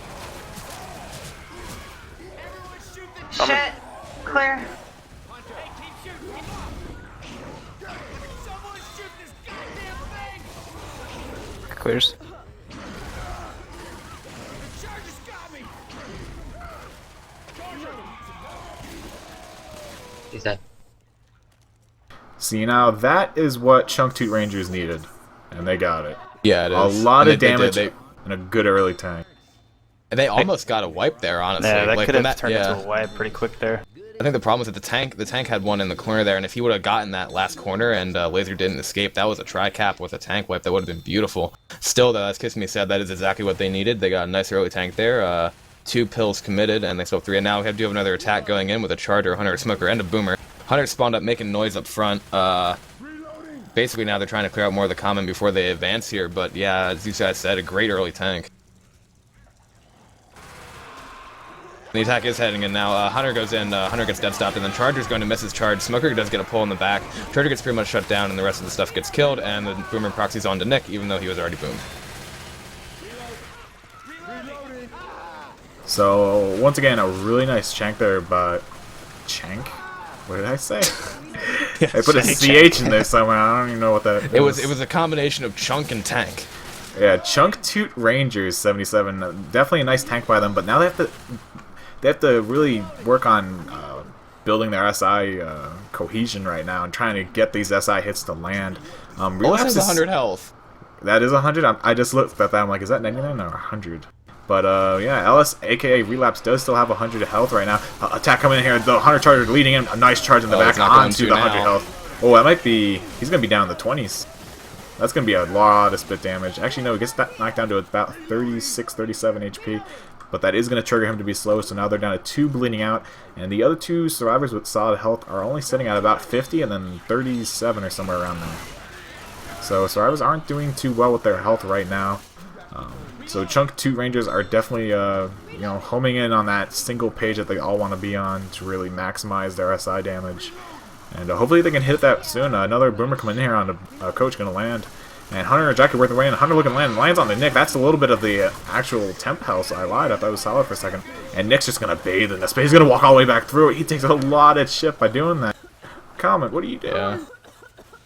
Shit. Clear. Clears. He's dead. See, now that is what Chunk Toot Rangers needed, and they got it. Yeah, it is. A lot of damage and a good early tank. And they almost got a wipe there, honestly. Yeah, that like, could have turned into a wipe pretty quick there. I think the problem was that the tank had one in the corner there, and if he would have gotten that last corner and Laser didn't escape, that was a tri-cap with a tank wipe. That would have been beautiful. Still, though, as Kiss Me said, that is exactly what they needed. They got a nice early tank there. 2 pills committed, and they still have 3. And now we have to have another attack going in with a Charger, Hunter, a Smoker, and a Boomer. Hunter spawned up making noise up front. Basically, now they're trying to clear out more of the common before they advance here. But yeah, as you guys said, a great early tank. The attack is heading in now. Hunter goes in, Hunter gets dead stopped, and then Charger's going to miss his charge. Smoker does get a pull in the back. Charger gets pretty much shut down, and the rest of the stuff gets killed, and the Boomer proxies on to Nick, even though he was already boomed. So, once again, a really nice Chank there, but... Chank? What did I say? Yeah, I put a CH in there somewhere, I don't even know what that is. It was a combination of Chunk and Tank. Yeah, Chunk Toot Rangers 77. Definitely a nice tank by them, but now they have to really work on building their SI cohesion right now and trying to get these SI hits to land. Relapse is 100 health. That is 100? I just looked at that, I'm like, is that 99 or 100? But yeah, Ellis, aka Relapse, does still have 100 health right now. Attack coming in here, the Hunter Charger leading in, a nice charge in the back onto the 100 health. Oh, that might be, he's going to be down in the 20s. That's going to be a lot of spit damage. Actually, no, he gets knocked down to about 36, 37 HP. But that is going to trigger him to be slow, so now they're down to 2 bleeding out. And the other 2 survivors with solid health are only sitting at about 50 and then 37 or somewhere around there. So survivors aren't doing too well with their health right now. So Chunk Toot Rangers are definitely, homing in on that single page that they all want to be on to really maximize their SI damage. And hopefully they can hit that soon. Another Boomer coming in here on a coach going to land. And Hunter and Jackie worth the way in. Hunter looking to land. Lands on the Nick. That's a little bit of the actual temp health. I lied. I thought it was solid for a second. And Nick's just going to bathe in this. But he's going to walk all the way back through it. He takes a lot of shit by doing that. Comet, what are you doing? Yeah.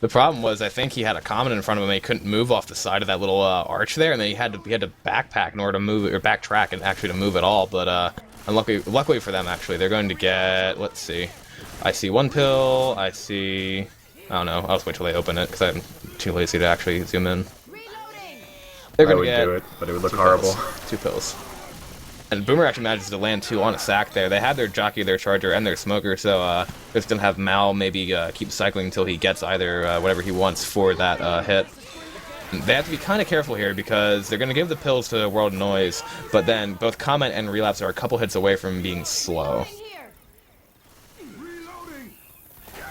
The problem was, I think he had a common in front of him and he couldn't move off the side of that little arch there, and then he had to backpack in order to move it, or backtrack and actually to move at all. But luckily for them, actually, they're going to get, let's see, I see 1 pill, I don't know, I'll just wait till they open it because I'm too lazy to actually zoom in. They're going to get do it, but it would look horrible. 2 pills. And Boomer actually manages to land 2 on a sack there. They had their Jockey, their Charger, and their Smoker, so they're just going to have Mal maybe keep cycling until he gets either whatever he wants for that hit. And they have to be kind of careful here because they're going to give the pills to World Noise, but then both Comment and Relapse are a couple hits away from being slow.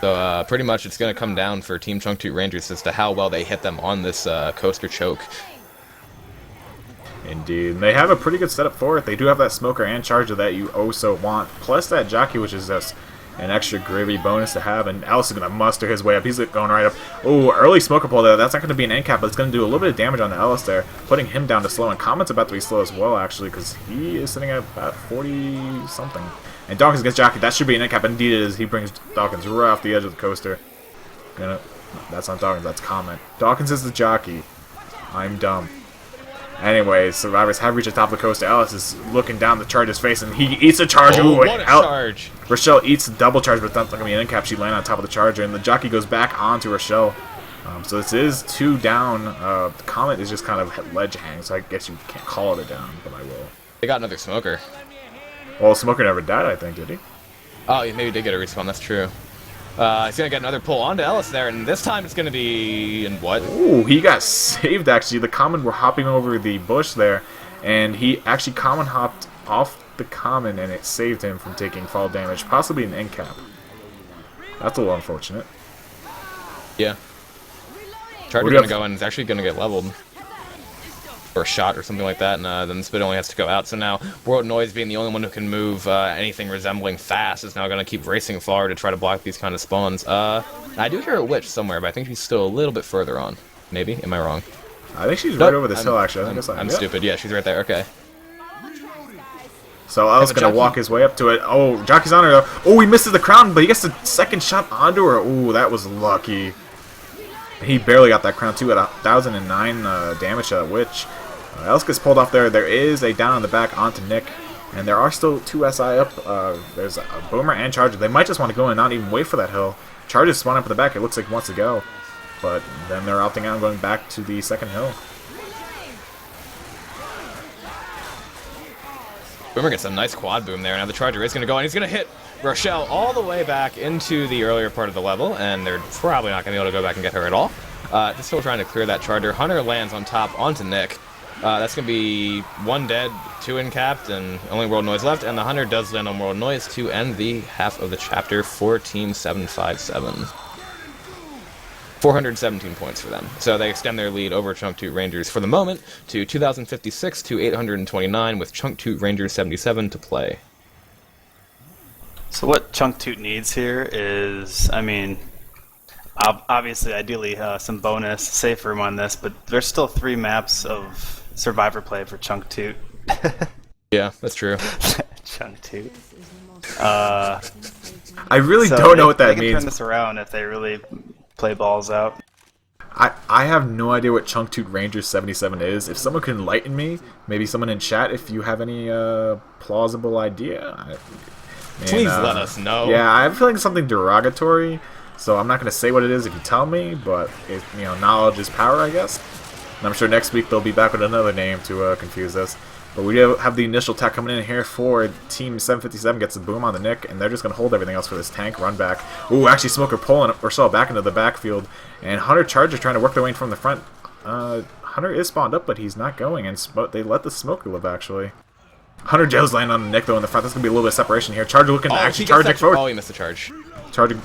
So pretty much it's going to come down for Team Chunk Toot Rangers as to how well they hit them on this coaster choke. Indeed. They have a pretty good setup for it. They do have that Smoker and Charger that you also want, plus that Jockey, which is just an extra gravy bonus to have, and Alice is going to muster his way up. He's going right up. Oh, early Smoker pull there. That's not going to be an end cap, but it's going to do a little bit of damage on the Ellis there, putting him down to slow, and Comet's about to be slow as well, actually, because he is sitting at about 40-something. And Dawkins gets Jockey. That should be an end cap. Indeed it is. He brings Dawkins right off the edge of the coaster. That's not Dawkins, that's Comet. Dawkins is the Jockey. I'm dumb. Anyway, survivors have reached the top of the coaster. Alice is looking down the Charger's face, and he eats a charge. Oh, what a charge! Rochelle eats a double charge, but that's not going to be an end cap. She lands on top of the Charger, and the Jockey goes back onto Rochelle. So this is 2 down. The Comet is just kind of ledge hang, so I guess you can't call it a down, but I will. They got another Smoker. Well, Smoker never died, I think, did he? Oh, he maybe did get a respawn, that's true. He's gonna get another pull onto Ellis there, and this time it's gonna be in what? Ooh, he got saved actually. The common were hopping over the bush there, and he actually common hopped off the common, and it saved him from taking fall damage, possibly an end cap. That's a little unfortunate. Yeah. Charger's gonna go in, he's actually gonna get leveled. Or shot or something like that, and then Spit only has to go out. So now, World Noise being the only one who can move anything resembling fast is now going to keep racing forward to try to block these kind of spawns. I do hear a witch somewhere, but I think she's still a little bit further on. Maybe? Am I wrong? I think she's right over this hill, actually. I'm stupid. Yeah, she's right there. Okay. So I was going to walk his way up to it. Oh, Jockey's on her, though. Oh, he misses the crown, but he gets the second shot onto her. Ooh, that was lucky. He barely got that crown, too, at 1,009 damage to that witch. Ellis gets pulled off there. There is a down on the back onto Nick. And there are still 2 SI up. There's a Boomer and Charger. They might just want to go and not even wait for that hill. Charger's spawned up at the back. It looks like he wants to go. But then they're opting out and going back to the second hill. Boomer gets a nice quad boom there. Now the Charger is going to go, and he's going to hit Rochelle all the way back into the earlier part of the level. And they're probably not going to be able to go back and get her at all. They're still trying to clear that Charger. Hunter lands on top onto Nick. That's going to be 1 dead, 2 incapped, and only World Noise left. And the Hunter does land on World Noise to end the half of the chapter for Team 757. 417 points for them. So they extend their lead over Chunk Toot Rangers for the moment to 2,056 to 829 with Chunk Toot Rangers 77 to play. So what Chunk Toot needs here is, I mean, obviously, ideally, some bonus safe room on this, but there's still 3 maps of Survivor play for Chunk Toot. Yeah, that's true. Chunk Toot. I really don't know what that means. They can means. turn this around if they really play balls out. I have no idea what Chunk Toot Rangers 77 is. If someone could enlighten me, maybe someone in chat, if you have any plausible idea. Please let us know. Yeah, I have a feeling it's something derogatory. So I'm not going to say what it is if you tell me, but knowledge is power, I guess. And I'm sure next week they'll be back with another name to confuse us. But we have the initial attack coming in here for Team 757 gets the boom on the Nick, and they're just going to hold everything else for this tank run back. Ooh, actually Smoker pulling Ursula back into the backfield, and Hunter Charger trying to work their way in from the front. Hunter is spawned up, but he's not going, and they let the Smoker live, actually. Hunter Joe's landing on the Nick, though, in the front. That's going to be a little bit of separation here. Charger looking to actually charge Nick forward. Oh, he missed the charge. Charger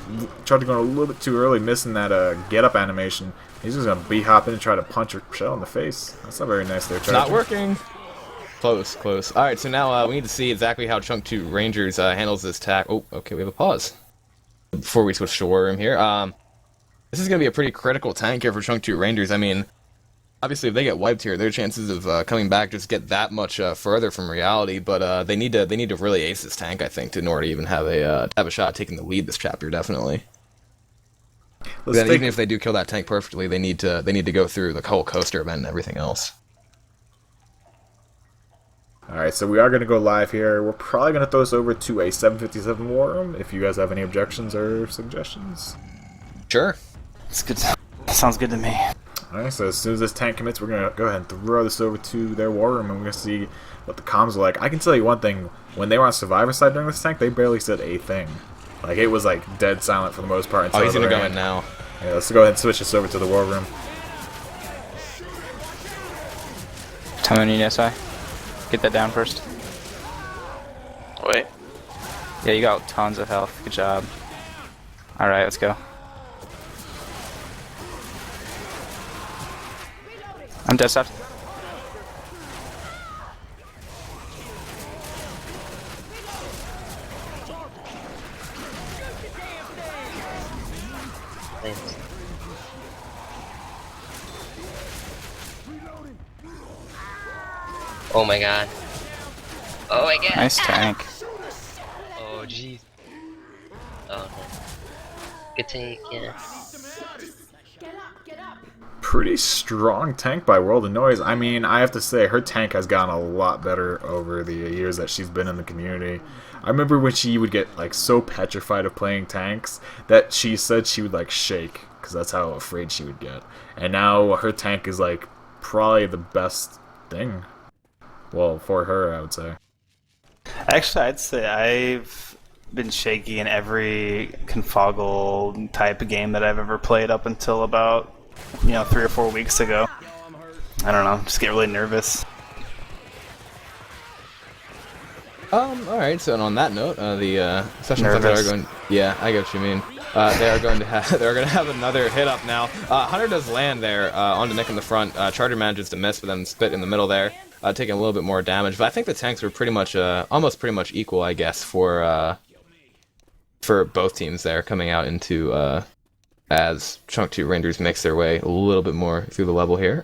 going a little bit too early, missing that get-up animation. He's just going to B-hop in and try to punch Rochelle in the face. That's not very nice there, Charger. Not working. Close, close. Alright, so now we need to see exactly how Chunk Toot Rangers handles this attack. Oh, okay, we have a pause. Before we switch to War Room here. This is going to be a pretty critical tank here for Chunk Toot Rangers. I mean, obviously if they get wiped here, their chances of coming back just get that much further from reality, but they need to really ace this tank, I think, in order to even have a shot at taking the lead this chapter, definitely. Then even if they do kill that tank perfectly, they need to go through the whole coaster event and everything else. Alright, so we are going to go live here. We're probably going to throw this over to a 757 War Room, if you guys have any objections or suggestions. Sure. It's good. Sounds good to me. Alright, so as soon as this tank commits, we're going to go ahead and throw this over to their War Room, and we're going to see what the comms are like. I can tell you one thing. When they were on Survivor side during this tank, they barely said a thing. Like, it was, like, dead silent for the most part. Oh, he's going to go in now. Yeah, let's go ahead and switch this over to the War Room. Tell me when you need SI. Get that down first. Wait. Yeah, you got tons of health. Good job. Alright, let's go. I'm dead stopped. Thanks. Oh my god. Oh my god. Nice tank. Oh jeez. Oh no. Good tank, yeah. Pretty strong tank by World of Noise. I mean, I have to say, her tank has gotten a lot better over the years that she's been in the community. I remember when she would get like so petrified of playing tanks that she said she would like shake, because that's how afraid she would get. And now her tank is like probably the best thing. Well, for her, I would say. Actually, I'd say been shaky in every Confoggle type of game that I've ever played up until about 3 or 4 weeks ago. I don't know, just get really nervous. Alright, so on that note, the sessions are going... Yeah, I get what you mean. They're going to have another hit up now. Hunter does land there onto Nick in the front. Charger manages to miss, but then spit in the middle there, taking a little bit more damage. But I think the tanks were pretty much, almost pretty much equal, I guess, for both teams there, coming out into as Chunk Toot Rangers makes their way a little bit more through the level here.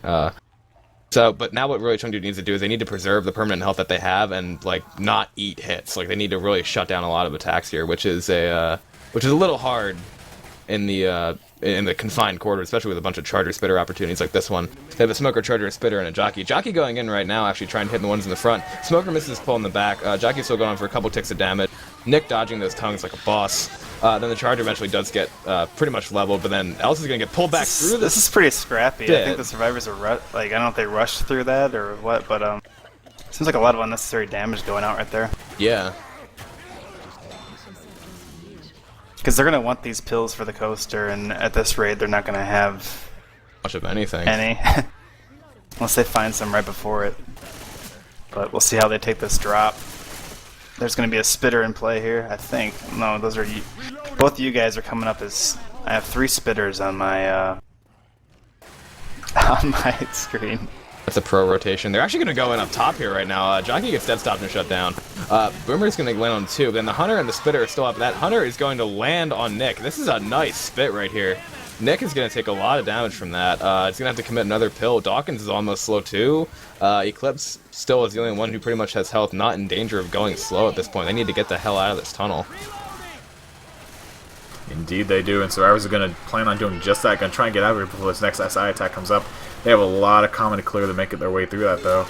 But now what really Chunk Toot needs to do is they need to preserve the permanent health that they have and not eat hits. Like they need to really shut down a lot of attacks here, which is a little hard in the confined quarter, especially with a bunch of Charger Spitter opportunities like this one. They have a Smoker, Charger, Spitter, and a Jockey. Jockey going in right now, actually trying to hit the ones in the front. Smoker misses pull in the back. Jockey's still going on for a couple ticks of damage. Nick dodging those tongues like a boss. Then the Charger eventually does get pretty much leveled, but then Alice is going to get pulled back through this. This is pretty scrappy. I think the survivors are I don't know if they rushed through that or what, but seems like a lot of unnecessary damage going out right there. Yeah. Because they're going to want these pills for the coaster, and at this rate, they're not going to have much of anything. Unless they find some right before it. But we'll see how they take this drop. There's going to be a Spitter in play here, I think. No, those are both of you guys are coming up as... I have 3 Spitters on my on my screen. That's a pro rotation. They're actually going to go in up top here right now. Jockey gets dead stopped and shut down. Boomer's going to land on 2. Then the Hunter and the Spitter are still up. That Hunter is going to land on Nick. This is a nice spit right here. Nick is going to take a lot of damage from that. It's going to have to commit another pill. Dawkins is almost slow too. Eclipse still is the only one who pretty much has health, not in danger of going slow at this point. They need to get the hell out of this tunnel. Indeed they do, and Survivors are going to plan on doing just that. Going to try and get out of here before this next SI attack comes up. They have a lot of common to clear to make it their way through that, though.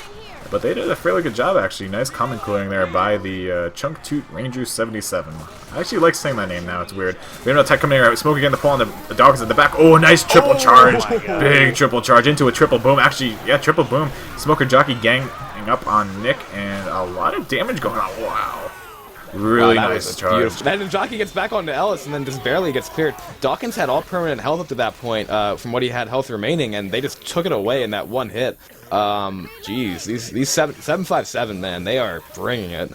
But they did a fairly good job, actually. Nice common clearing there by the Chunk Toot Rangers 77. I actually like saying that name now. It's weird. We have no attack coming in. Smoke again, the pull on the dogs at the back. Oh, nice triple charge. Big triple charge into a triple boom. Actually, yeah, triple boom. Smoker Jockey ganging up on Nick, and a lot of damage going on. Wow. Really nice charge. Then Jockey gets back onto Ellis and then just barely gets cleared. Dawkins had all permanent health up to that point from what he had health remaining, and they just took it away in that one hit. Jeez, these 757, man, they are bringing it.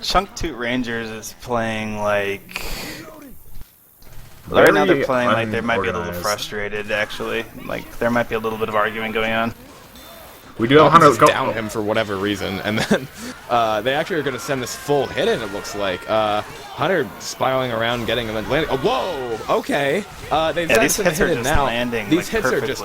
Chunk Toot Rangers is playing like... Right now they're playing like they might be a little frustrated, actually. Like, there might be a little bit of arguing going on. We do have Hunter down him for whatever reason, and then they actually are going to send this full hit in, it looks like. Hunter spiraling around, getting him and landing. Oh, whoa! Okay. These hits are just landing. These hits are just...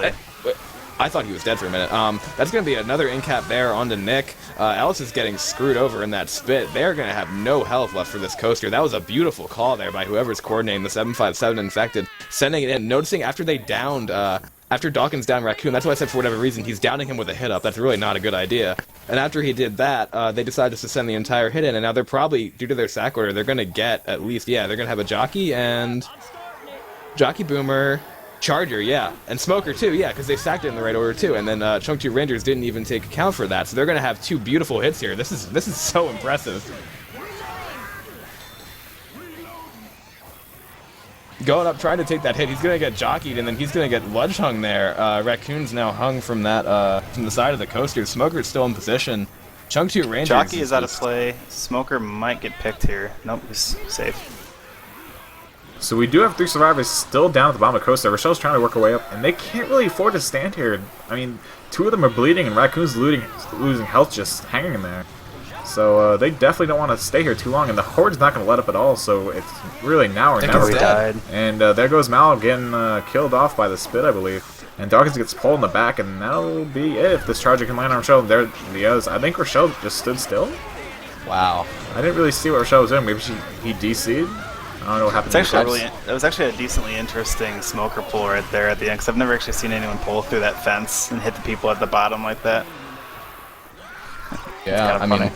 I thought he was dead for a minute. That's going to be another in-cap bear onto Nick. Alice is getting screwed over in that spit. They're going to have no health left for this coaster. That was a beautiful call there by whoever's coordinating the 757 infected. Sending it in. Noticing after they downed... After Dawkins downed Raccoon, that's why I said for whatever reason, he's downing him with a hit-up. That's really not a good idea. And after he did that, they decided to send the entire hit in, and now they're probably, due to their sack order, they're going to get at least, yeah, they're going to have a Jockey and... Jockey, Boomer, Charger, yeah. And Smoker, too, yeah, because they sacked it in the right order, too. And then Chunk Toot Rangers didn't even take account for that, so they're going to have 2 beautiful hits here. This is so impressive. Going up, trying to take that hit. He's going to get jockeyed, and then he's going to get ledge hung there. Raccoon's now hung from that from the side of the coaster. Smoker's still in position. Chunk Toot Rangers. Jockey is out of play. Smoker might get picked here. Nope, he's safe. So we do have 3 survivors still down at the bottom of the coaster. Rochelle's trying to work her way up, and they can't really afford to stand here. I mean, 2 of them are bleeding, and Raccoon's losing health just hanging in there. So they definitely don't want to stay here too long, and the Horde's not going to let up at all, so it's really now or never. Died. And there goes Mal getting killed off by the spit, I believe. And Dawkins gets pulled in the back, and that'll be it if this Charger can land on Rochelle. There he is. I think Rochelle just stood still. Wow. I didn't really see what Rochelle was doing. Maybe he DC'd? I don't know what happened. It's actually it was actually a decently interesting Smoker pull right there at the end, because I've never actually seen anyone pull through that fence and hit the people at the bottom like that. Yeah, I mean...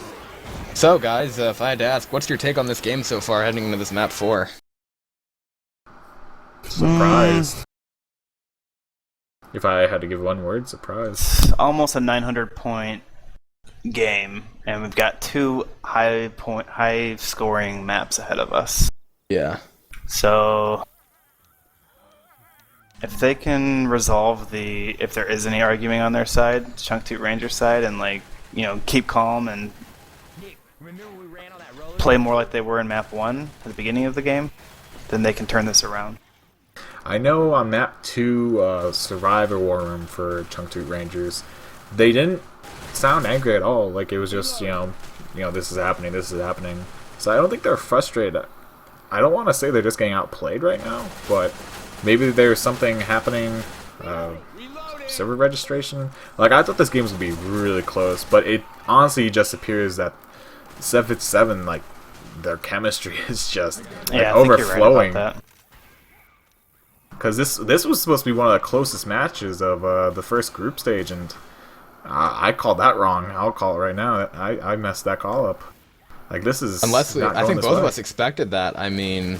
So, guys, if I had to ask, what's your take on this game so far heading into this map 4? Surprised. If I had to give one word, surprise. Almost a 900 point game, and we've got two high scoring maps ahead of us. Yeah. So if they can resolve if there is any arguing on their side, Chunk Toot Rangers side, and keep calm and play more like they were in map 1 at the beginning of the game, then they can turn this around. I know on map 2, Survivor War Room for Chunk Toot Rangers, they didn't sound angry at all. Like, it was just, this is happening, this is happening. So I don't think they're frustrated. I don't want to say they're just getting outplayed right now, but maybe there's something happening. Server registration. Like, I thought this game was going to be really close, but it honestly just appears that 757, like, their chemistry is just overflowing. Because this was supposed to be one of the closest matches of the first group stage, and I called that wrong. I'll call it right now. I messed that call up. Like, this is I think both of us expected that. I mean,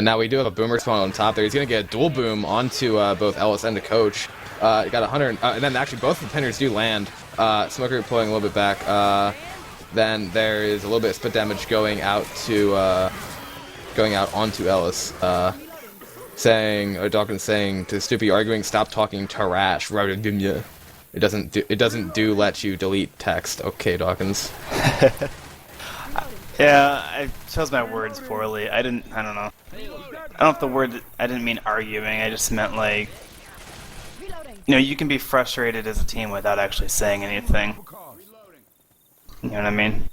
now we do have a boomer spawn on top there. He's gonna get a dual boom onto both Ellis and the coach. Got 100, and then actually both of the pinners do land. Smoker pulling a little bit back. Then there is a little bit of split damage going out onto Ellis. Dawkins saying to Estoopi, arguing, stop talking trash. It doesn't let you delete text. Okay, Dawkins. Yeah, I chose my words poorly. I don't know. I don't know if the word, I didn't mean arguing, I just meant like, you can be frustrated as a team without actually saying anything. You know what I mean?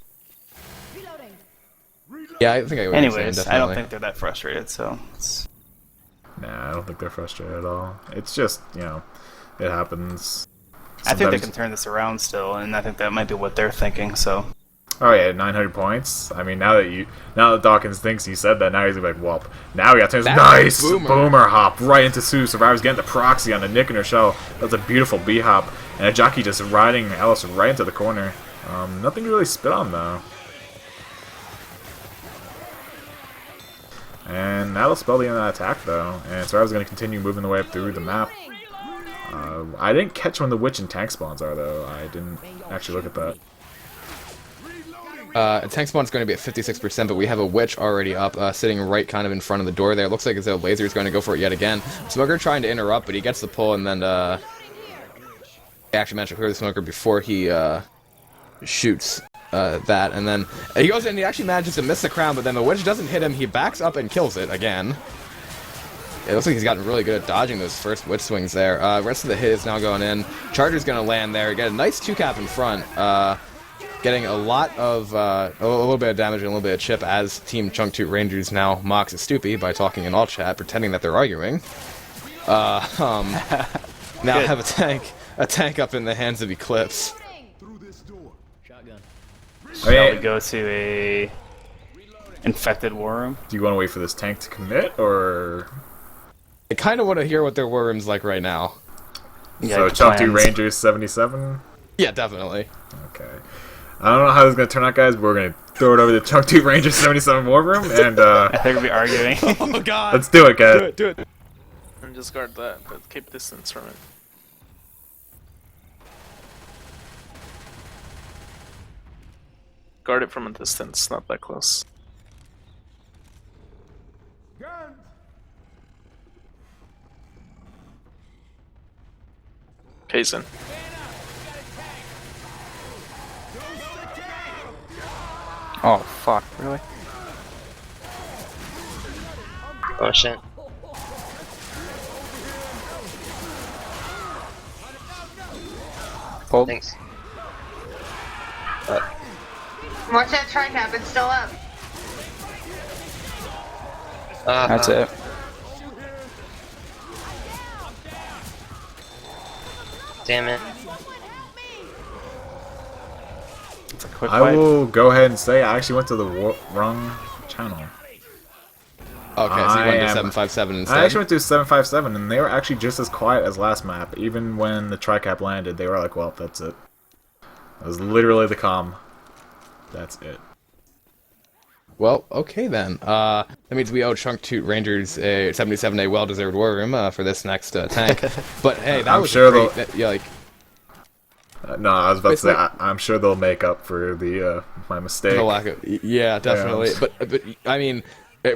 Yeah, I think I would. Anyways, I don't think they're that frustrated, so Nah, I don't think they're frustrated at all. It's just, it happens. I think they can turn this around still, and I think that might be what they're thinking, so. Oh yeah, 900 points. I mean, now that Dawkins thinks he said that, now he's like, well, now we got to nice boomer hop right into Sue. Survivor's getting the proxy on the Nick and her shell. That's a beautiful B hop, and a jockey just riding Alice right into the corner. Nothing to really spit on though. And that'll spell the end of that attack though. And Survivor's going to continue moving the way up through the map. I didn't catch when the witch and tank spawns are though. I didn't actually look at that. Tank spawn's going to be at 56%, but we have a witch already up, sitting right kind of in front of the door there. It looks like as though Laser is going to go for it yet again. Smoker trying to interrupt, but he gets the pull, and then he actually managed to clear the Smoker before he shoots that, and then he goes in and he actually manages to miss the crown, but then the witch doesn't hit him. He backs up and kills it again. It looks like he's gotten really good at dodging those first witch swings there. Rest of the hit is now going in. Charger's going to land there. Get a nice 2-cap in front. Getting a lot of, a little bit of damage and a little bit of chip as Team Chunk Toot Rangers now mocks Estoopi by talking in all chat, pretending that they're arguing. Now have a tank up in the hands of Eclipse. Shall we go to a infected war room? Do you want to wait for this tank to commit, or? I kind of want to hear what their war room's like right now. Yeah, so Chunk Toot Rangers 77? Yeah, definitely. Okay. I don't know how this is going to turn out, guys, but we're going to throw it over to Chunk Toot Rangers 77 war room, and I think we'll be arguing. Oh god! Let's do it, guys. Do it. And just guard that, but keep distance from it. Guard it from a distance, not that close. Kaizen. Oh fuck, really? Oh shit. Hold. Thanks. Watch that tricap, it's still up. That's it. Damn it. I will go ahead and say I actually went to the wrong channel. Okay, so you went to 757 instead? I actually went to 757, and they were actually just as quiet as last map. Even when the tricap landed, they were like, well, that's it. That was literally the comm. That's it. Well, okay then. That means we owe Chunk Toot Rangers a 77 a well-deserved war room for this next tank. But hey, that was sure great. Yeah, like No, I was about to It's say, like- I'm sure they'll make up for the my mistake. The lack of, yeah, definitely. But I mean,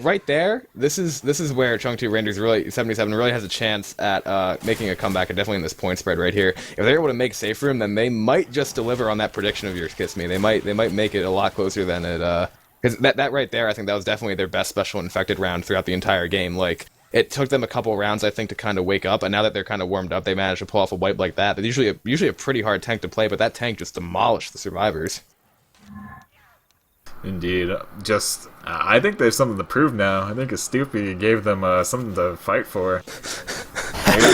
right there, this is where Chunk Toot Rangers really 77 really has a chance at making a comeback, and definitely in this point spread right here. If they're able to make safe room, then they might just deliver on that prediction of yours, Kiss Me. They might make it a lot closer than it. Because that right there, I think that was definitely their best special infected round throughout the entire game. Like, it took them a couple rounds, I think, to kind of wake up, and now that they're kind of warmed up, they managed to pull off a wipe like that. They're usually a pretty hard tank to play, but that tank just demolished the survivors. Indeed. Just, I think there's something to prove now. I think Estoopi gave them something to fight for.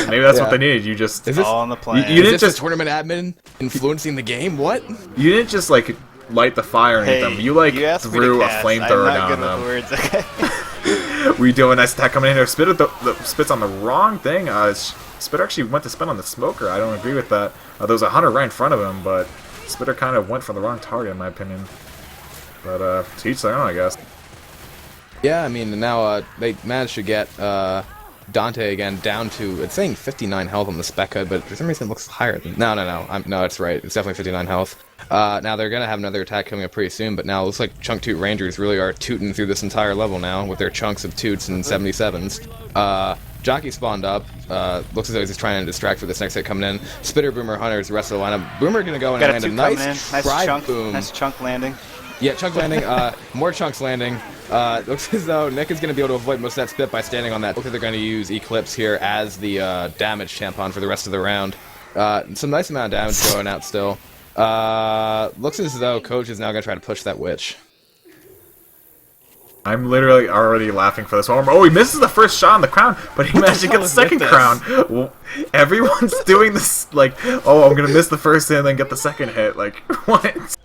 Maybe that's what they needed. You just all on the plan. You didn't Is this just the tournament admin influencing the game? What? You didn't just like light the fire underneath them. You like threw a flamethrower down them. Words, okay? We do a nice attack coming in here. Spit's on the wrong thing. Spitter actually went to spin on the smoker. I don't agree with that. There was a hunter right in front of him, but Spitter kind of went for the wrong target in my opinion. But to each their own, I guess. Yeah, I mean, now they managed to get Dante again down to, it's saying 59 health on the spec HUD, but for some reason it looks higher than... No, it's right. It's definitely 59 health. Now they're going to have another attack coming up pretty soon, but now it looks like Chunk Toot Rangers really are tooting through this entire level now with their chunks of toots and 77s. Jockey spawned up. Looks as though he's just trying to distract for this next hit coming in. Spitter, Boomer, Hunters, the rest of the lineup. Boomer going to go in and land a nice try boom. Nice chunk landing. Yeah, chunk landing. More chunks landing. Looks as though Nick is going to be able to avoid most of that spit by standing on that. Looks like they're going to use Eclipse here as the damage tampon for the rest of the round. Some nice amount of damage going out still. Looks as though Coach is now going to try to push that witch. I'm literally already laughing for this one. Oh, he misses the first shot on the crown, but he managed to get the second crown. Well, everyone's doing this, like, oh, I'm going to miss the first hit and then get the second hit. Like, what?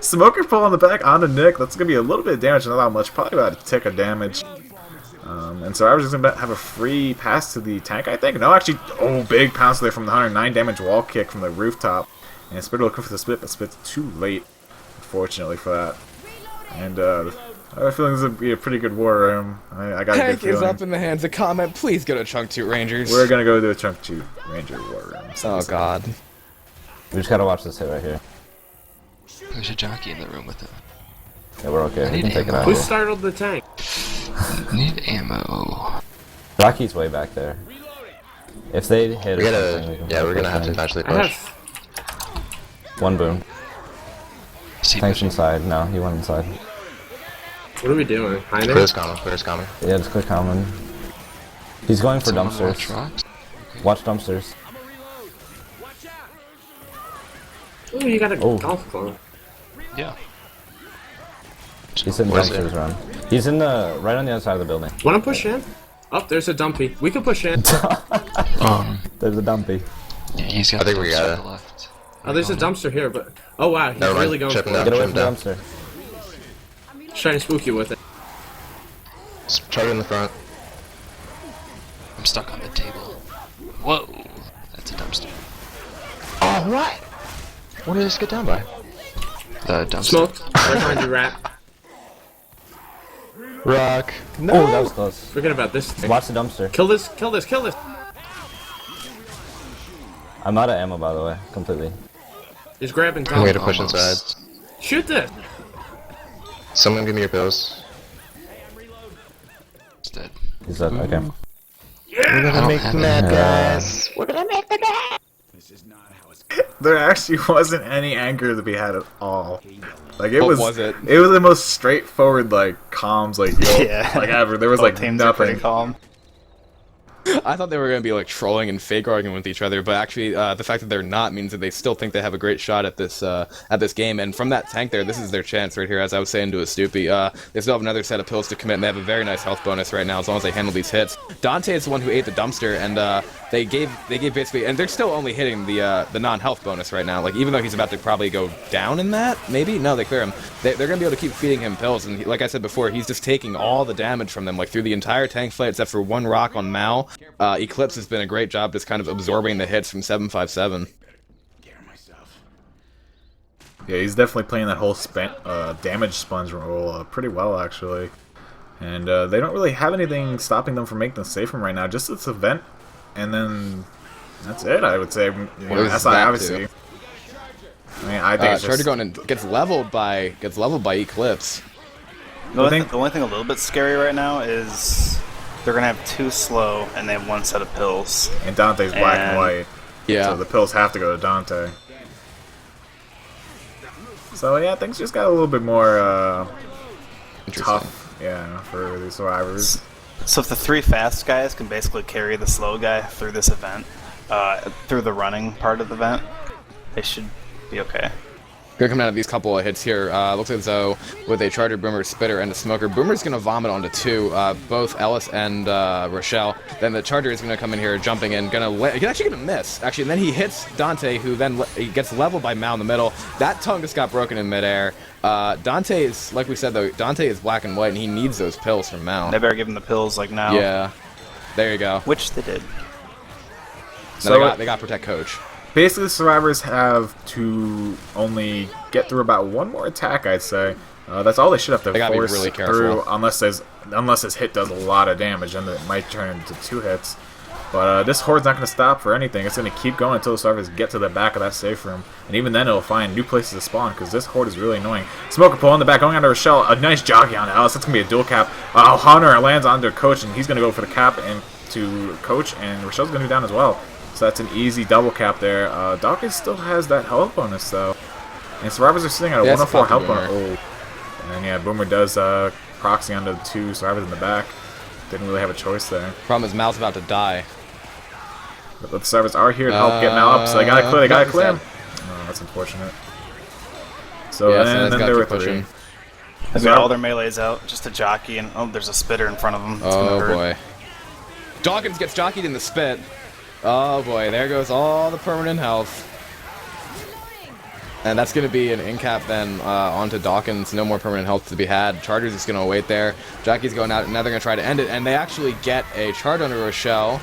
Smoker pull on the back onto Nick. That's going to be a little bit of damage, not that much. Probably about a tick of damage. And so I was just going to have a free pass to the tank, I think. No, actually, big pounce there from the 109 damage wall kick from the rooftop. And Spitter looking for the split, but Split's too late, unfortunately, for that. And I have a feeling this would be a pretty good war room. I got a good Tank feeling. is up in the hands of comment. Please go to Chunk Toot Rangers. We're going to go to a Chunk Toot Ranger war room. Oh, God. We just gotta watch this hit right here. There's a jockey in the room with him. Yeah, we're okay. I We need can take it ammo. out. Who startled the tank? I need ammo. Rocky's way back there. If they hit We or gotta, something, we can yeah, we're gonna have to push eventually I push. have... One boom. See, Tank's inside. No, he went inside. What are we doing? Hiding? Clear's coming. Yeah, just click common. He's going for someone dumpsters. watch rocks? Watch dumpsters. Ooh, you got a Oh. golf club. Yeah. He's in Where's dumpsters run. He's in the right on the other side of the building. Wanna push in? Oh, there's a dumpy. We can push in. There's a dumpy. Yeah, he's got I think the we dumpster gotta- to the left. Oh, there's a dumpster here, but... Oh, wow, he's Never mind, really going chip for him it. down. Get away from the down. dumpster. He's trying to spook you with it. Charge in the front. I'm stuck on the table. Whoa. That's a dumpster. Oh, what? What did this get down by? The dumpster. Smoked. Right behind you, rat. Rock. Oh, that was close. Forget about this. Watch the dumpster. Kill this, kill this, kill this! I'm out of ammo, by the way, completely. He's grabbing I'm going to Tom. push Almost. inside. Shoot this! Someone give me your pills. It's dead. He's dead. Okay. We're gonna make the mad guys. There actually wasn't any anger to be had at all. Like it What was it? It was the most straightforward like comms like Yeah. like ever. There was Both like teams are pretty nothing. calm. I thought they were going to be like trolling and fake arguing with each other, but actually the fact that they're not means that they still think they have a great shot at this game. And from that tank there, this is their chance right here. As I was saying to Estoopi, they still have another set of pills to commit, and they have a very nice health bonus right now as long as they handle these hits. Dante is the one who ate the dumpster, and they gave basically, and they're still only hitting the non-health bonus right now. Like even though he's about to probably go down in that, maybe no, they clear him. They're going to be able to keep feeding him pills, and like I said before, he's just taking all the damage from them, like through the entire tank fight except for one rock on Mao. Eclipse has been a great job just kind of absorbing the hits from 757. Yeah, he's definitely playing that whole damage sponge role pretty well actually. And they don't really have anything stopping them from making the safe room right now. Just this event, and then That's it, I would say. You know, There's SI, that obviously. I mean, I think it's Charger just... going and gets leveled by Eclipse. The only thing a little bit scary right now is they're gonna have 2 slow and they have 1 set of pills. And Dante's black and white. Yeah. So the pills have to go to Dante. So yeah, things just got a little bit more tough, yeah, for the survivors. So if the 3 fast guys can basically carry the slow guy through this event, through the running part of the event, they should be okay. Good coming out of these couple of hits here. Looks as though with a Charger, Boomer, Spitter, and a Smoker, Boomer's going to vomit onto 2, both Ellis and Rochelle. Then the Charger is going to come in here, jumping in, he's actually going to miss. Actually, and then he hits Dante, who then he gets leveled by Mao in the middle. That tongue just got broken in midair. Dante is, like we said though, Dante is black and white, and he needs those pills from Mao. They better give him the pills like now. Yeah, there you go. Which they did. So they got Protect Coach. Basically, the survivors have to only get through about 1 more attack, I'd say. That's all they should have to force really through, unless this hit does a lot of damage, and it might turn into 2 hits. But this horde's not going to stop for anything. It's going to keep going until the survivors get to the back of that safe room. And even then, it'll find new places to spawn, because this horde is really annoying. Smoker pull in the back, going onto Rochelle. A nice jockey on Alice. That's going to be a dual cap. Hunter lands onto Coach, and he's going to go for the cap and to Coach, and Rochelle's going to be down as well. So that's an easy double cap there. Dawkins still has that health bonus, though. And survivors are sitting at a 104 health bonus. Oh. And yeah, Boomer does proxy onto the 2 survivors in the back. Didn't really have a choice there. Problem is, Mal's about to die. But the survivors are here to help get Mal up, so they gotta clear. They gotta clear him. Oh, that's unfortunate. So yeah, then there were 3. They've got all their melees out, just a jockey, and oh, there's a spitter in front of them. It's oh boy. Dawkins gets jockeyed in the spit. Oh boy, there goes all the permanent health. And that's going to be an in-cap then onto Dawkins. No more permanent health to be had. Charger's just going to wait there. Jockey's going out, and now they're going to try to end it. And they actually get a charge onto Rochelle.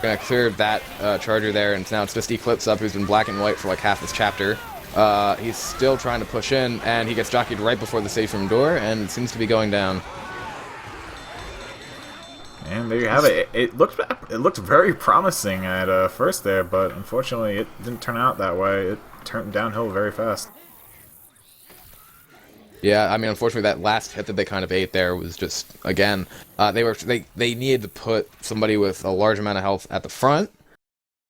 Going to clear that Charger there, and now it's just Eclipse up, who's been black and white for like half this chapter. He's still trying to push in, and he gets jockeyed right before the safe room door, and it seems to be going down. And there you have it. It looked very promising at first there, but unfortunately it didn't turn out that way. It turned downhill very fast. Yeah, I mean, unfortunately, that last hit that they kind of ate there was just, again, they needed to put somebody with a large amount of health at the front,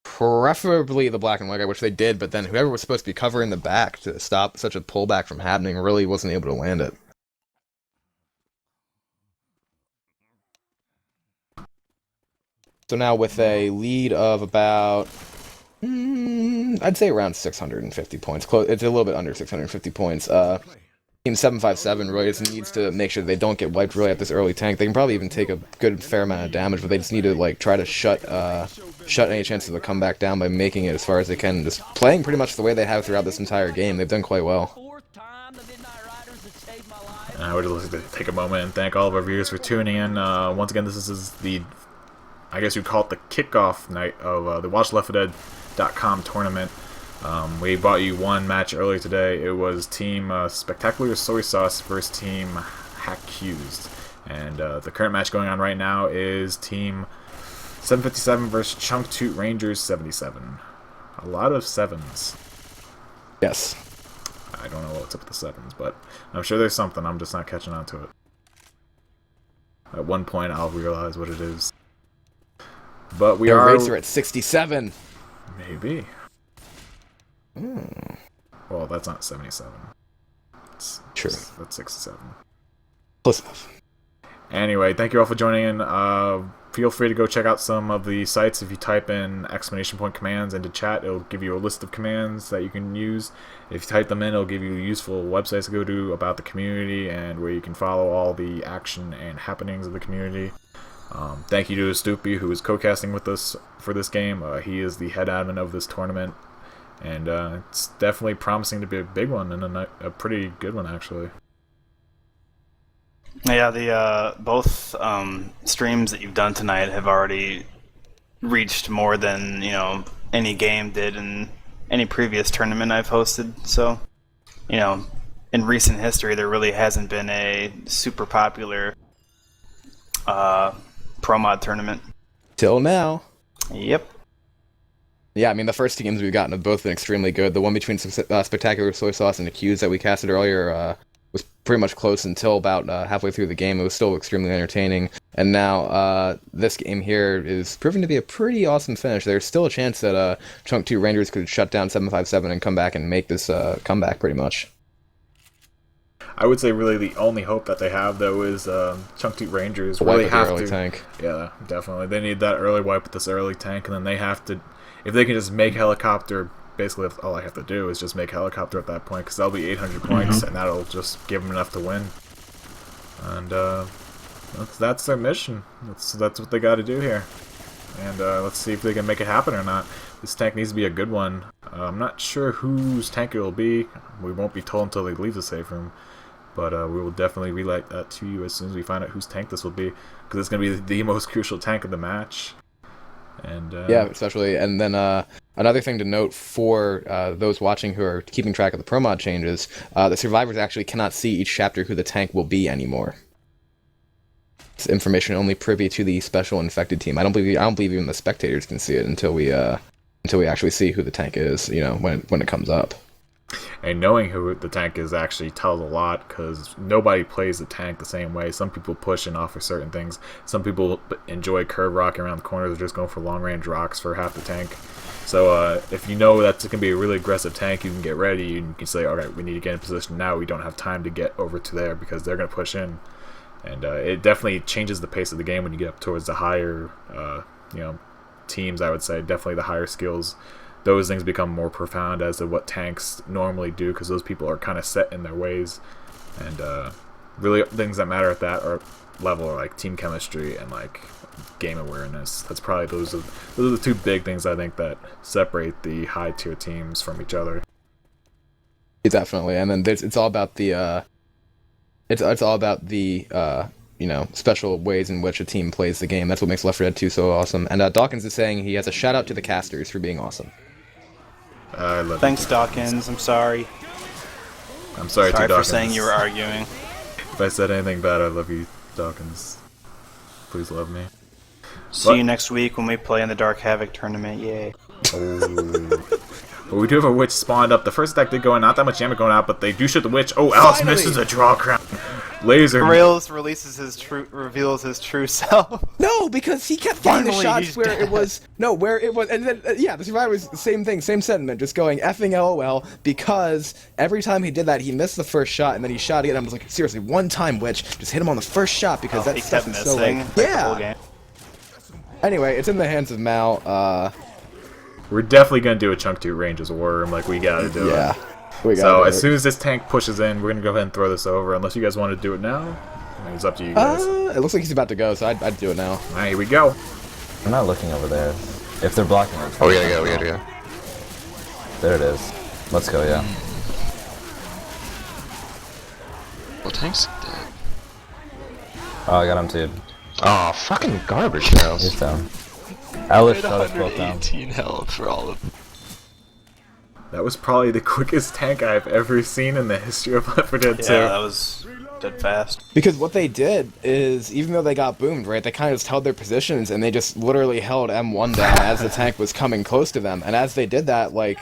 preferably the black and white guy, which they did, but then whoever was supposed to be covering the back to stop such a pullback from happening really wasn't able to land it. So now with a lead of about, I'd say around 650 points. It's a little bit under 650 points. Team 757 really just needs to make sure they don't get wiped really at this early tank. They can probably even take a good fair amount of damage, but they just need to like try to shut any chances of a comeback down by making it as far as they can. Just playing pretty much the way they have throughout this entire game. They've done quite well. I would like to take a moment and thank all of our viewers for tuning in. Once again, this is the, I guess you'd call it the kickoff night of the WatchL4D.com tournament. We brought you one match earlier today. It was Team Spectacular Soy Sauce versus Team Hackused. And the current match going on right now is Team 757 versus Chunk Toot Rangers 77. A lot of 7s. Yes. I don't know what's up with the 7s, but I'm sure there's something. I'm just not catching on to it. At one point, I'll realize what it is. But we are... Racer at 67. Maybe. Well, that's not 77. True. That's 67. Close enough. Anyway, thank you all for joining in. Feel free to go check out some of the sites. If you type in ! commands into chat, it'll give you a list of commands that you can use. If you type them in, it'll give you useful websites to go to about the community and where you can follow all the action and happenings of the community. Thank you to Estoopi, who is co-casting with us for this game. He is the head admin of this tournament. And it's definitely promising to be a big one and a pretty good one, actually. Yeah, the both streams that you've done tonight have already reached more than any game did in any previous tournament I've hosted. So, in recent history, there really hasn't been a super popular pro mod tournament. Till now. Yep. Yeah, I mean, the first teams we've gotten have both been extremely good. The one between Spectacular Soy Sauce and Accused that we casted earlier was pretty much close until about halfway through the game. It was still extremely entertaining. And now this game here is proving to be a pretty awesome finish. There's still a chance that Chunk Toot Rangers could shut down 757 and come back and make this comeback pretty much. I would say really the only hope that they have, though, is Chunk Toot Rangers Wipe really with have the early to. tank. Yeah, definitely. They need that early wipe with this early tank, and then they have to. If they can just make Helicopter, basically all I have to do is just make Helicopter at that point, because that'll be 800 points, and that'll just give them enough to win. And that's their mission. That's what they got to do here. And let's see if they can make it happen or not. This tank needs to be a good one. I'm not sure whose tank it will be. We won't be told until they leave the safe room. But we will definitely relay that to you as soon as we find out whose tank this will be, because it's going to be the most crucial tank of the match. And yeah, especially. And then another thing to note for those watching who are keeping track of the pro mod changes, the survivors actually cannot see each chapter who the tank will be anymore. It's information only privy to the special infected team. I don't believe even the spectators can see it until we actually see who the tank is. You know, when it comes up. And knowing who the tank is actually tells a lot, because nobody plays the tank the same way. Some people push and offer certain things. Some people enjoy curve rocking around the corners, or just going for long range rocks for half the tank. So if you know that's going to be a really aggressive tank, you can get ready. You can say, alright, we need to get in position now. We don't have time to get over to there, because they're going to push in. And it definitely changes the pace of the game when you get up towards the higher teams, I would say. Definitely the higher skills. Those things become more profound as to what tanks normally do, because those people are kind of set in their ways. And really things that matter at that level are like team chemistry and like game awareness. That's probably those are the two big things I think that separate the high tier teams from each other. Definitely. And then it's all about the it's all about the special ways in which a team plays the game. That's what makes Left 4 Dead 2 so awesome. And Dawkins is saying he has a shout out to the casters for being awesome. I love Thanks, Dawkins. I'm sorry. I'm sorry too, for Dawkins. saying you were arguing. If I said anything bad, I love you, Dawkins. Please love me. See you next week when we play in the Dark Havoc tournament. Yay. Oh. But we do have a witch spawned up. The first attack did go in, not that much damage going out, but they do shoot the witch. Oh, Alice misses a draw crown. Laser. Rails reveals his true self. No, because he kept getting the shots where it was, and then the survivors, same thing, same sentiment, just going effing LOL, because every time he did that, he missed the first shot, and then he shot again. I was like, seriously, one time, witch, just hit him on the first shot, because that stuff is so like, the whole game. Anyway, it's in the hands of Mal. We're definitely gonna do a Chunk Toot Rangers worm, like we gotta do it. Yeah. So as soon as this tank pushes in, we're gonna go ahead and throw this over. Unless you guys want to do it now, I mean, it's up to you guys. It looks like he's about to go, so I'd do it now. All right, here we go. I'm not looking over there. If they're blocking it. Oh, we gotta go. There it is. Let's go, yeah. Well, tank's dead. Oh, I got him too. Oh, fucking garbage, Charles. He's down. Alice shot us both down. 118 health for all of them. That was probably the quickest tank I've ever seen in the history of Left 4 Dead 2. Yeah, that was dead fast. Because what they did is, even though they got boomed, right, they kind of just held their positions, and they just literally held M1 down as the tank was coming close to them. And as they did that, like,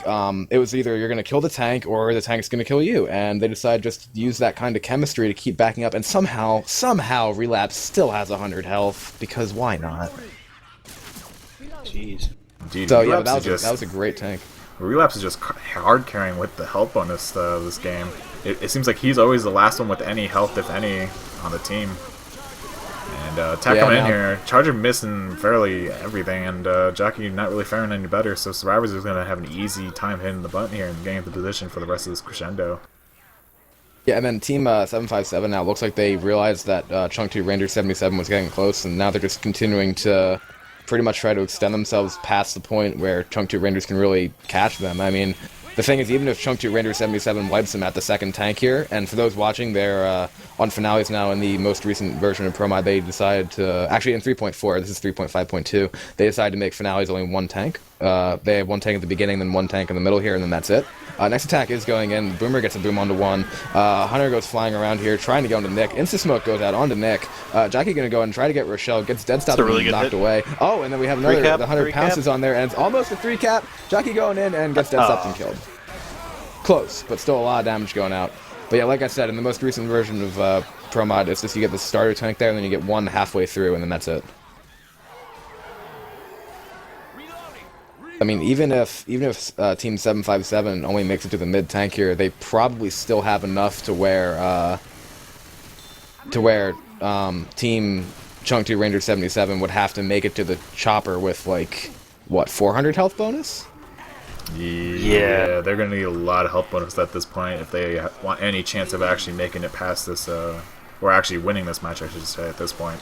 it was either you're going to kill the tank, or the tank's going to kill you. And they decided just to use that kind of chemistry to keep backing up. And somehow, Relapse still has 100 health, because why not? Jeez. Dude, So yeah, that was a great tank. Relapse is just hard carrying with the health bonus this game. It seems like he's always the last one with any health, if any, on the team. And Tech coming in here, Charger missing fairly everything, and Jockey not really faring any better, so Survivors is going to have an easy time hitting the button here and getting into position for the rest of this crescendo. Yeah, and then Team 757 now looks like they realized that Chunk Toot Rangers 77 was getting close, and now they're just continuing to pretty much try to extend themselves past the point where Chunk Toot Rangers can really catch them. I mean, the thing is, even if Chunk Toot Rangers 77 wipes them at the second tank here, and for those watching, they're on finales now in the most recent version of Pro Mod, they decided to, actually in 3.4, this is 3.5.2, they decided to make finales only one tank. They have one tank at the beginning, then one tank in the middle here, and then that's it. Next attack is going in. Boomer gets a boom onto one. Hunter goes flying around here, trying to go into Nick. Insta-smoke goes out onto Nick. Jockey going to go and try to get Rochelle. Gets dead stopped and knocked away. Oh, and then we have another. The Hunter pounces on there, and it's almost a 3-cap. Jockey going in and gets dead stopped and killed. Close, but still a lot of damage going out. But yeah, like I said, in the most recent version of Pro Mod, it's just you get the starter tank there, and then you get one halfway through, and then that's it. I mean, even if Team 757 only makes it to the mid tank here, they probably still have enough to where Team Chunk Toot Rangers 77 would have to make it to the chopper with like what 400 health bonus. Yeah, they're gonna need a lot of health bonus at this point if they want any chance of actually making it past this, or actually winning this match, I should say, at this point.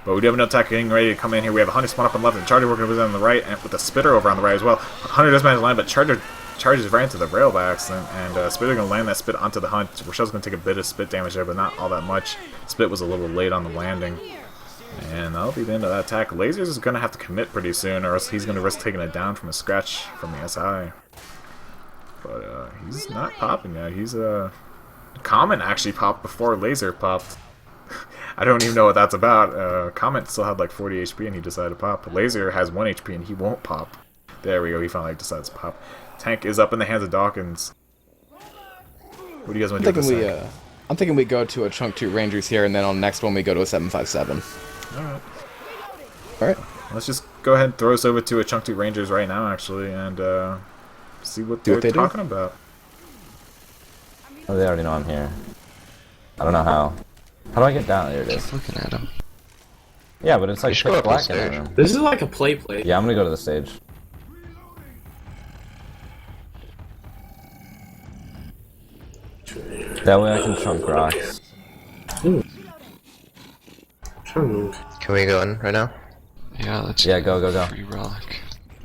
But we do have an attack getting ready to come in here. We have a Hunter spawn up on the left and Charger working over on the right, and with the Spitter over on the right as well. Hunter does manage to land, but Charger charges right into the railbacks, and Spitter going to land that Spit onto the Hunt. Rochelle's going to take a bit of Spit damage there, but not all that much. Spit was a little late on the landing. And that'll be the end of that attack. Lasers is going to have to commit pretty soon, or else he's going to risk taking it down from a scratch from the SI. But he's not popping yet. He's Comet actually popped before Laser popped. I don't even know what that's about. Comet still had like 40 HP and he decided to pop. Laser has 1 HP and he won't pop. There we go, he finally decides to pop. Tank is up in the hands of Dawkins. What do you guys want to do with this tank? I'm thinking we go to a Chunk Toot Rangers here, and then on the next one we go to a 757. Alright. Let's just go ahead and throw us over to a Chunk Toot Rangers right now, actually, and see what they're talking about. Oh, they already know I'm here. I don't know how. How do I get down? There it is. Keep looking at him. Yeah, but it's like pitch black in the room. This is like a play. Yeah, I'm gonna go to the stage. That way I can chunk rocks. Can we go in right now? Yeah, let's go. Free rock.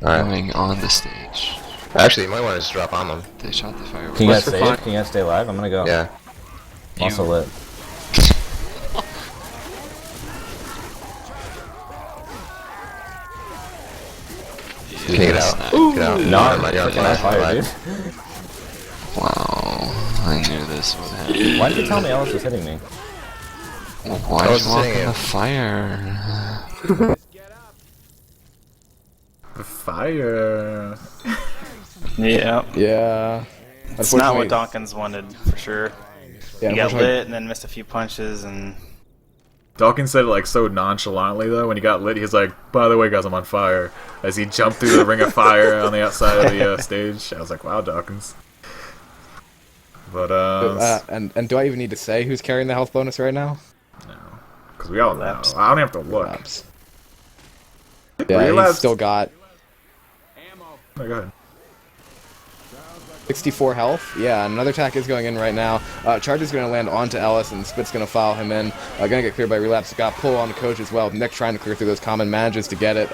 Alright. Going on the stage. Actually, you might want to just drop on them. They shot the fireworks. Can you guys stay? Can you guys stay alive? I'm gonna go. Yeah. I'm also lit. Can you get out? Get out. No, I'm on fire, dude. Wow, I knew this would happen. Why did you tell me Ellis was hitting me? Well, why did you walk in the fire? The fire. Yeah. It's not what Dawkins wanted, for sure. Yeah, he got lit and then missed a few punches, and... Dawkins said it like so nonchalantly though. When he got lit, he was like, "By the way, guys, I'm on fire." As he jumped through the ring of fire on the outside of the stage, I was like, "Wow, Dawkins." But and do I even need to say who's carrying the health bonus right now? No, because we all know. I don't have to look. Relapse. Yeah, he's still got. Oh, go ahead. 64 health. Yeah, another attack is going in right now. Charger's going to land onto Ellis, and Spit's going to follow him in. Going to get cleared by Relapse. Got pull on the coach as well. Nick trying to clear through those common, manages to get it.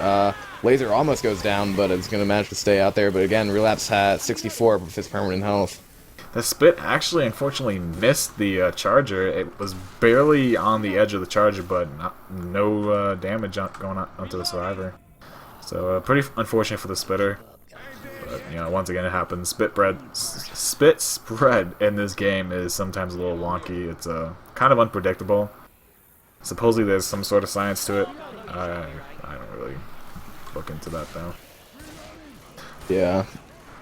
Laser almost goes down, but it's going to manage to stay out there. But again, Relapse had 64 with his permanent health. The Spit actually, unfortunately, missed the Charger. It was barely on the edge of the Charger, but no damage going onto the Survivor. So pretty unfortunate for the Spitter. But, you know, once again, it happens. Spit spread in this game is sometimes a little wonky. It's kind of unpredictable. Supposedly there's some sort of science to it. I don't really look into that, though. Yeah.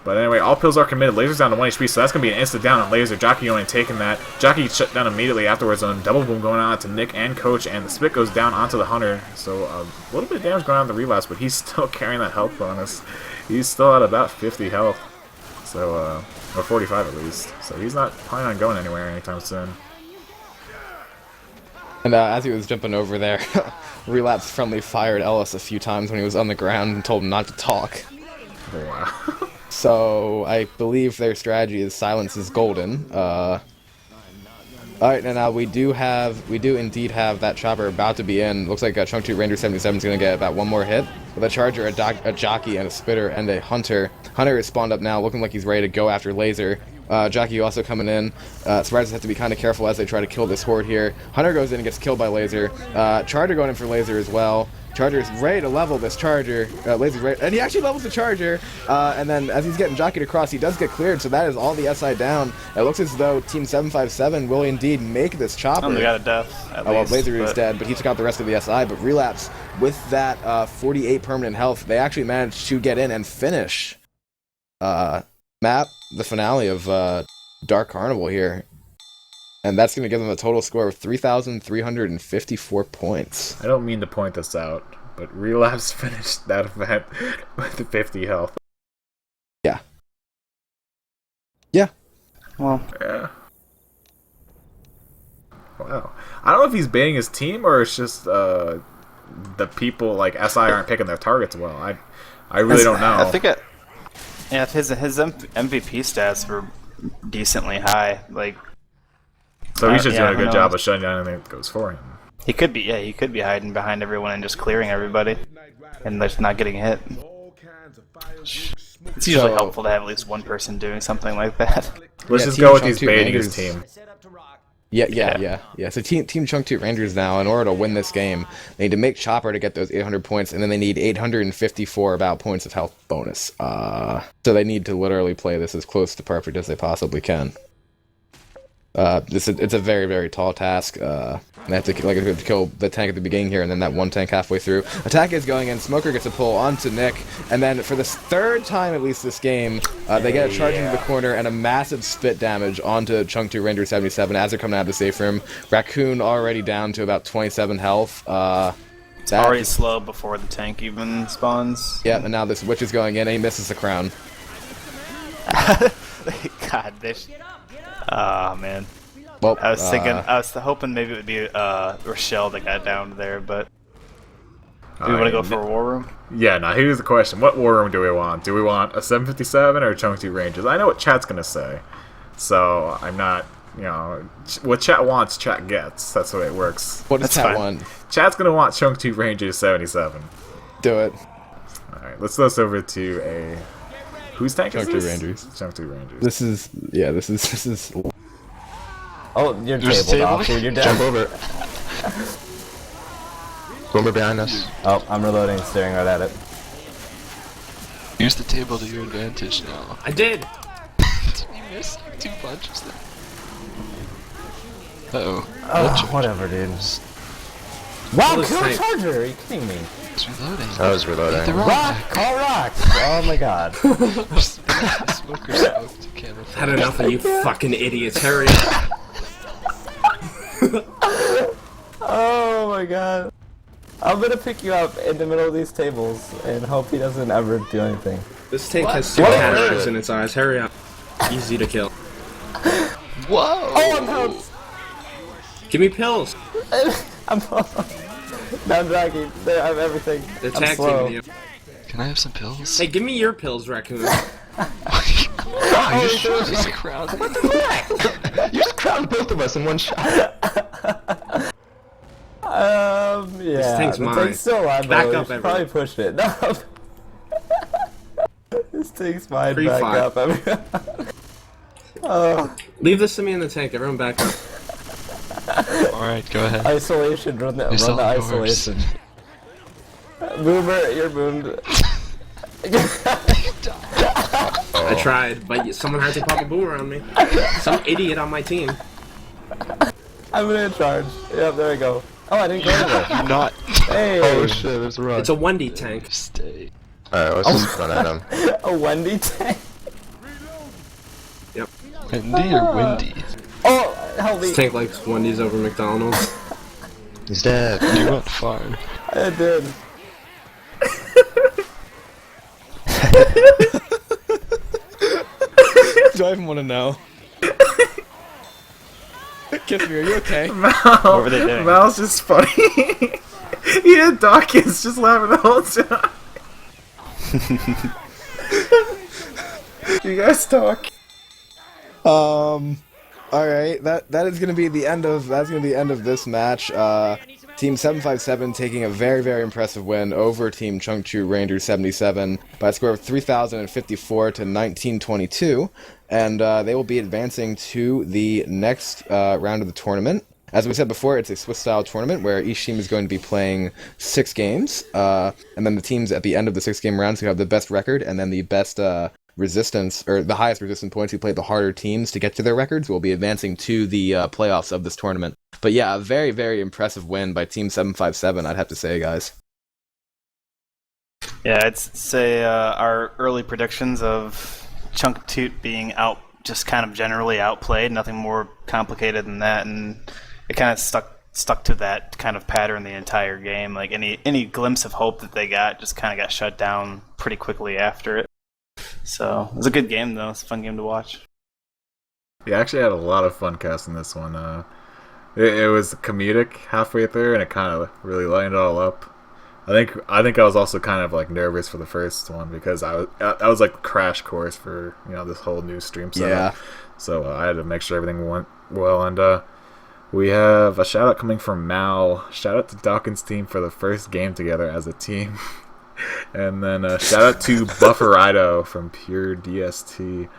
But anyway, all pills are committed. Laser's down to 1 HP, so that's going to be an instant down on Laser. Jockey only taking that. Jockey shut down immediately afterwards on double boom going on to Nick and Coach, and the Spit goes down onto the Hunter. So a little bit of damage going on the Relapse, but he's still carrying that health bonus. He's still at about 50 health, so or 45 at least. So he's not planning on going anywhere anytime soon. And as he was jumping over there, Relapse friendly fired Ellis a few times when he was on the ground and told him not to talk. Wow. So I believe their strategy is silence is golden. Alright, now we do indeed have that chopper about to be in. Looks like Chunk Toot Ranger 77 is going to get about one more hit. With a Charger, a Jockey, and a Spitter, and a Hunter. Hunter is spawned up now, looking like he's ready to go after Laser. Jockey also coming in. Survivors have to be kind of careful as they try to kill this horde here. Hunter goes in and gets killed by Laser. Charger going in for Laser as well. Charger's ready to level this Charger. Lazy's ready, and he actually levels the Charger. And then as he's getting jockeyed across, he does get cleared. So that is all the SI down. It looks as though Team 757 will indeed make this chopper. They got a death. Well, Lazy dead, but he took out the rest of the SI. But Relapse, with that 48 permanent health, they actually managed to get in and finish the finale of Dark Carnival here. And that's going to give them a total score of 3,354 points. I don't mean to point this out, but Relapse finished that event with 50 health. Yeah. Yeah. Well. Yeah. Wow. I don't know if he's baiting his team or it's just the people like SI aren't picking their targets well. I really don't know. I think his MVP stats were decently high. Like. So he's just doing a good job of shutting down anything that goes for him. He could be hiding behind everyone and just clearing everybody, and just not getting hit. It's usually helpful to have at least one person doing something like that. Let's just go with these baiting his team. Yeah. So Team Chunk Toot Rangers now, in order to win this game, they need to make Chopper to get those 800 points, and then they need 854 about points of health bonus. So they need to literally play this as close to perfect as they possibly can. It's a very, very tall task. They have to kill the tank at the beginning here, and then that one tank halfway through. Attack is going in. Smoker gets a pull onto Nick, and then for the third time at least this game, they get a charge into the corner and a massive spit damage onto Chunk Toot Ranger 77 as they're coming out of the safe room. Raccoon already down to about 27 health. It's already slow before the tank even spawns. Yeah, and now this witch is going in, and he misses the crown. God, oh man. Well, I was hoping maybe it would be Rochelle that got down there, but do we want to go for a war room? Yeah, now here's the question. What war room do we want? Do we want a 757 or Chunk Toot Rangers? I know what chat's going to say. So I'm not, what chat wants, chat gets. That's the way it works. What does chat want? Chat's going to want Chunk Toot Rangers 77. Do it. Alright, let's throw this over to a... Whose tank is this? Chunk Toot Rangers. Chunk Toot Rangers. This is... Oh, you're tabled off, dude. You're dead. Jump over. Boomer behind us. Oh, I'm reloading, staring right at it. Use the table to your advantage now. I did! Did you miss 2 punches there? Uh-oh. Oh, whatever, dude. Wow, kill a Charger! Are you kidding me? It's reloading. I was reloading. Rock! Call rocks! Oh my god. Smoker smoked. Had enough of you fucking idiots. Hurry up. Oh my god. I'm gonna pick you up in the middle of these tables and hope he doesn't ever do anything. This tank has 2 cataracts in its eyes. Hurry up. Easy to kill. Whoa! Oh, I'm helped! Give me pills. I'm dragging. I have everything. They're I'm tag slow. teaming you. Can I have some pills? Hey, give me your pills, Raccoon. Oh, you just crowned me. What the fuck? You just crowned both of us in one shot. Yeah. This tank's mine. Tank's still alive, Back though. up, You probably pushed it. No. This tank's mine. Back up, everyone. Oh. Leave this to me in the tank. Everyone back up. Alright, go ahead. Isolation. Run the isolation. Boomer, you're boomed. I tried, but someone had to pop a boomer on me. Some idiot on my team. I'm gonna charge. Yep, there we go. Oh, I didn't go anywhere. You're not. Hey. Oh shit, there's a rock. It's a Wendy tank. Stay. Alright, let's just run at him. A Wendy tank? Yep. Wendy or Wendy? Oh, help me. This tank likes Wendy's over McDonald's. He's dead. You went far. I did. Do I even want to know? Kiss me, are you okay? What were they doing? Mal's just funny. He had Dawkins just laughing the whole time. You guys talk. Alright, that is gonna be the end of this match. Team 757 taking a very, very impressive win over Team Chunk Toot Rangers 77 by a score of 3,054 to 1922, and they will be advancing to the next round of the tournament. As we said before, it's a Swiss-style tournament where each team is going to be playing 6 games, and then the teams at the end of the 6-game rounds who have the best record, and then the best resistance, or the highest resistance points who play the harder teams to get to their records will be advancing to the playoffs of this tournament. But yeah, a very, very impressive win by Team 757, I'd have to say, guys. Yeah, I'd say our early predictions of Chunk Toot being just kind of generally outplayed, nothing more complicated than that, and it kind of stuck to that kind of pattern the entire game. Like any glimpse of hope that they got just kind of got shut down pretty quickly after it. So it was a good game, though. It's a fun game to watch. Yeah, I actually had a lot of fun casting this one. It was comedic halfway through, and it kind of really lightened it all up. I think I was also kind of like nervous for the first one because I was like crash course for this whole new stream setup. Yeah. So I had to make sure everything went well, and we have a shout out coming from Mal. Shout out to Dawkins' team for the first game together as a team, and then shout out to Bufferido from Pure DST.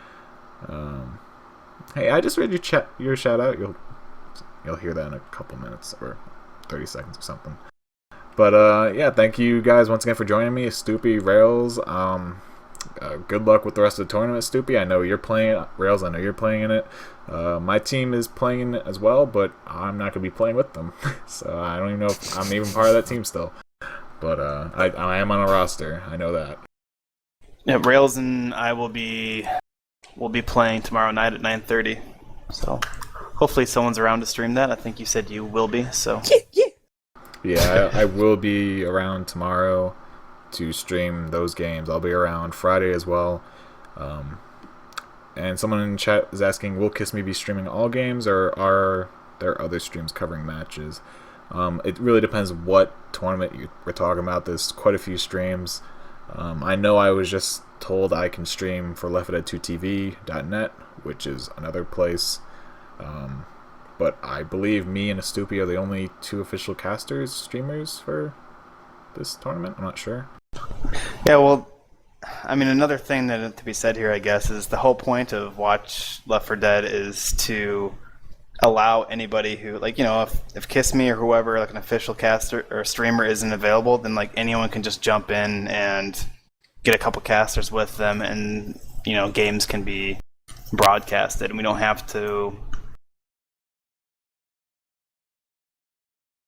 Hey, I just read your shout out. You'll hear that in a couple minutes or 30 seconds or something. But yeah, thank you guys once again for joining me, Estoopi, Rails. Good luck with the rest of the tournament, Estoopi. I know you're playing Rails. I know you're playing in it. My team is playing in it as well, but I'm not going to be playing with them, so I don't even know if I'm even part of that team still. But I am on a roster. I know that. Yeah, Rails and I will be playing tomorrow night at 9:30. So hopefully someone's around to stream that. I think you said you will be. So yeah, I will be around tomorrow to stream those games. I'll be around Friday as well. And someone in chat is asking, will Kiss Me be streaming all games, or are there other streams covering matches? It really depends what tournament we're talking about. There's quite a few streams. I know I was just told I can stream for L4D2TV.net, which is another place. But I believe me and Estoopi are the only 2 official streamers for this tournament. I'm not sure. Yeah, well, I mean, another thing that to be said here, I guess, is the whole point of WatchL4D is to allow anybody who, like, if Kiss Me or whoever, like an official caster or streamer isn't available, then like anyone can just jump in and get a couple casters with them, and games can be broadcasted, and we don't have to.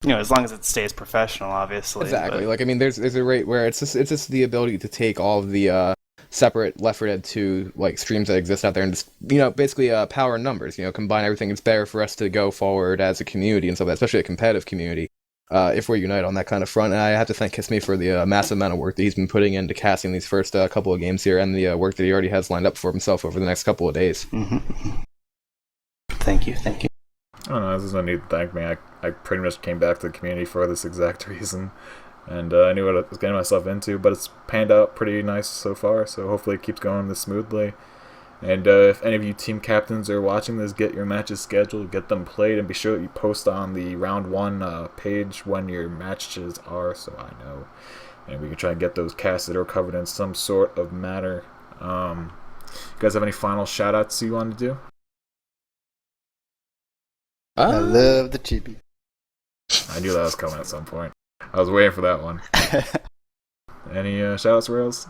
As long as it stays professional, obviously. Exactly. But... Like, I mean, there's a rate where it's just the ability to take all of the separate L4D 2 like streams that exist out there and just basically power in numbers. Combine everything. It's better for us to go forward as a community and stuff, especially a competitive community. If we're united on that kind of front. And I have to thank Kiss Me for the massive amount of work that he's been putting into casting these first couple of games here, and the work that he already has lined up for himself over the next couple of days. Mm-hmm. Thank you. Oh no, this is no need to thank me. I pretty much came back to the community for this exact reason, and I knew what I was getting myself into, but it's panned out pretty nice so far, so hopefully it keeps going this smoothly. And if any of you team captains are watching this, get your matches scheduled, get them played, and be sure that you post on the round 1 page when your matches are, so I know, and we can try and get those casted or covered in some sort of manner. You guys have any final shout outs you want to do? I love the chibi. I knew that was coming at some point. I was waiting for that one. Any shout-outs, Rails?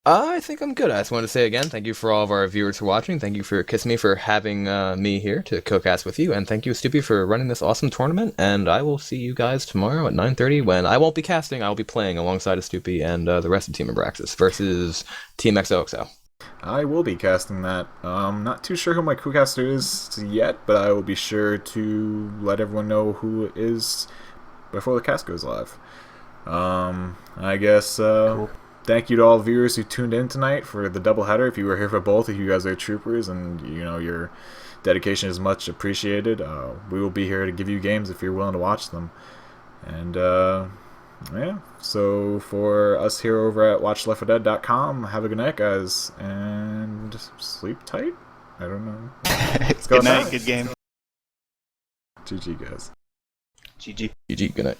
I think I'm good. I just want to say again, thank you for all of our viewers for watching. Thank you for Kiss Me for having me here to co-cast with you. And thank you, Estoopi, for running this awesome tournament. And I will see you guys tomorrow at 9:30 when I won't be casting. I'll be playing alongside Estoopi and the rest of Team Abraxas versus Team XOXO. I will be casting that. Not too sure who my co-caster is yet, but I will be sure to let everyone know who it is before the cast goes live. I guess cool. Thank you to all the viewers who tuned in tonight for the doubleheader. If you were here for both, if you guys are troopers and your dedication is much appreciated, we will be here to give you games if you're willing to watch them. And yeah, so for us here over at WatchL4D.com, have a good night, guys, and sleep tight. I don't know. Good night, good game. GG, guys. GG. GG, good night.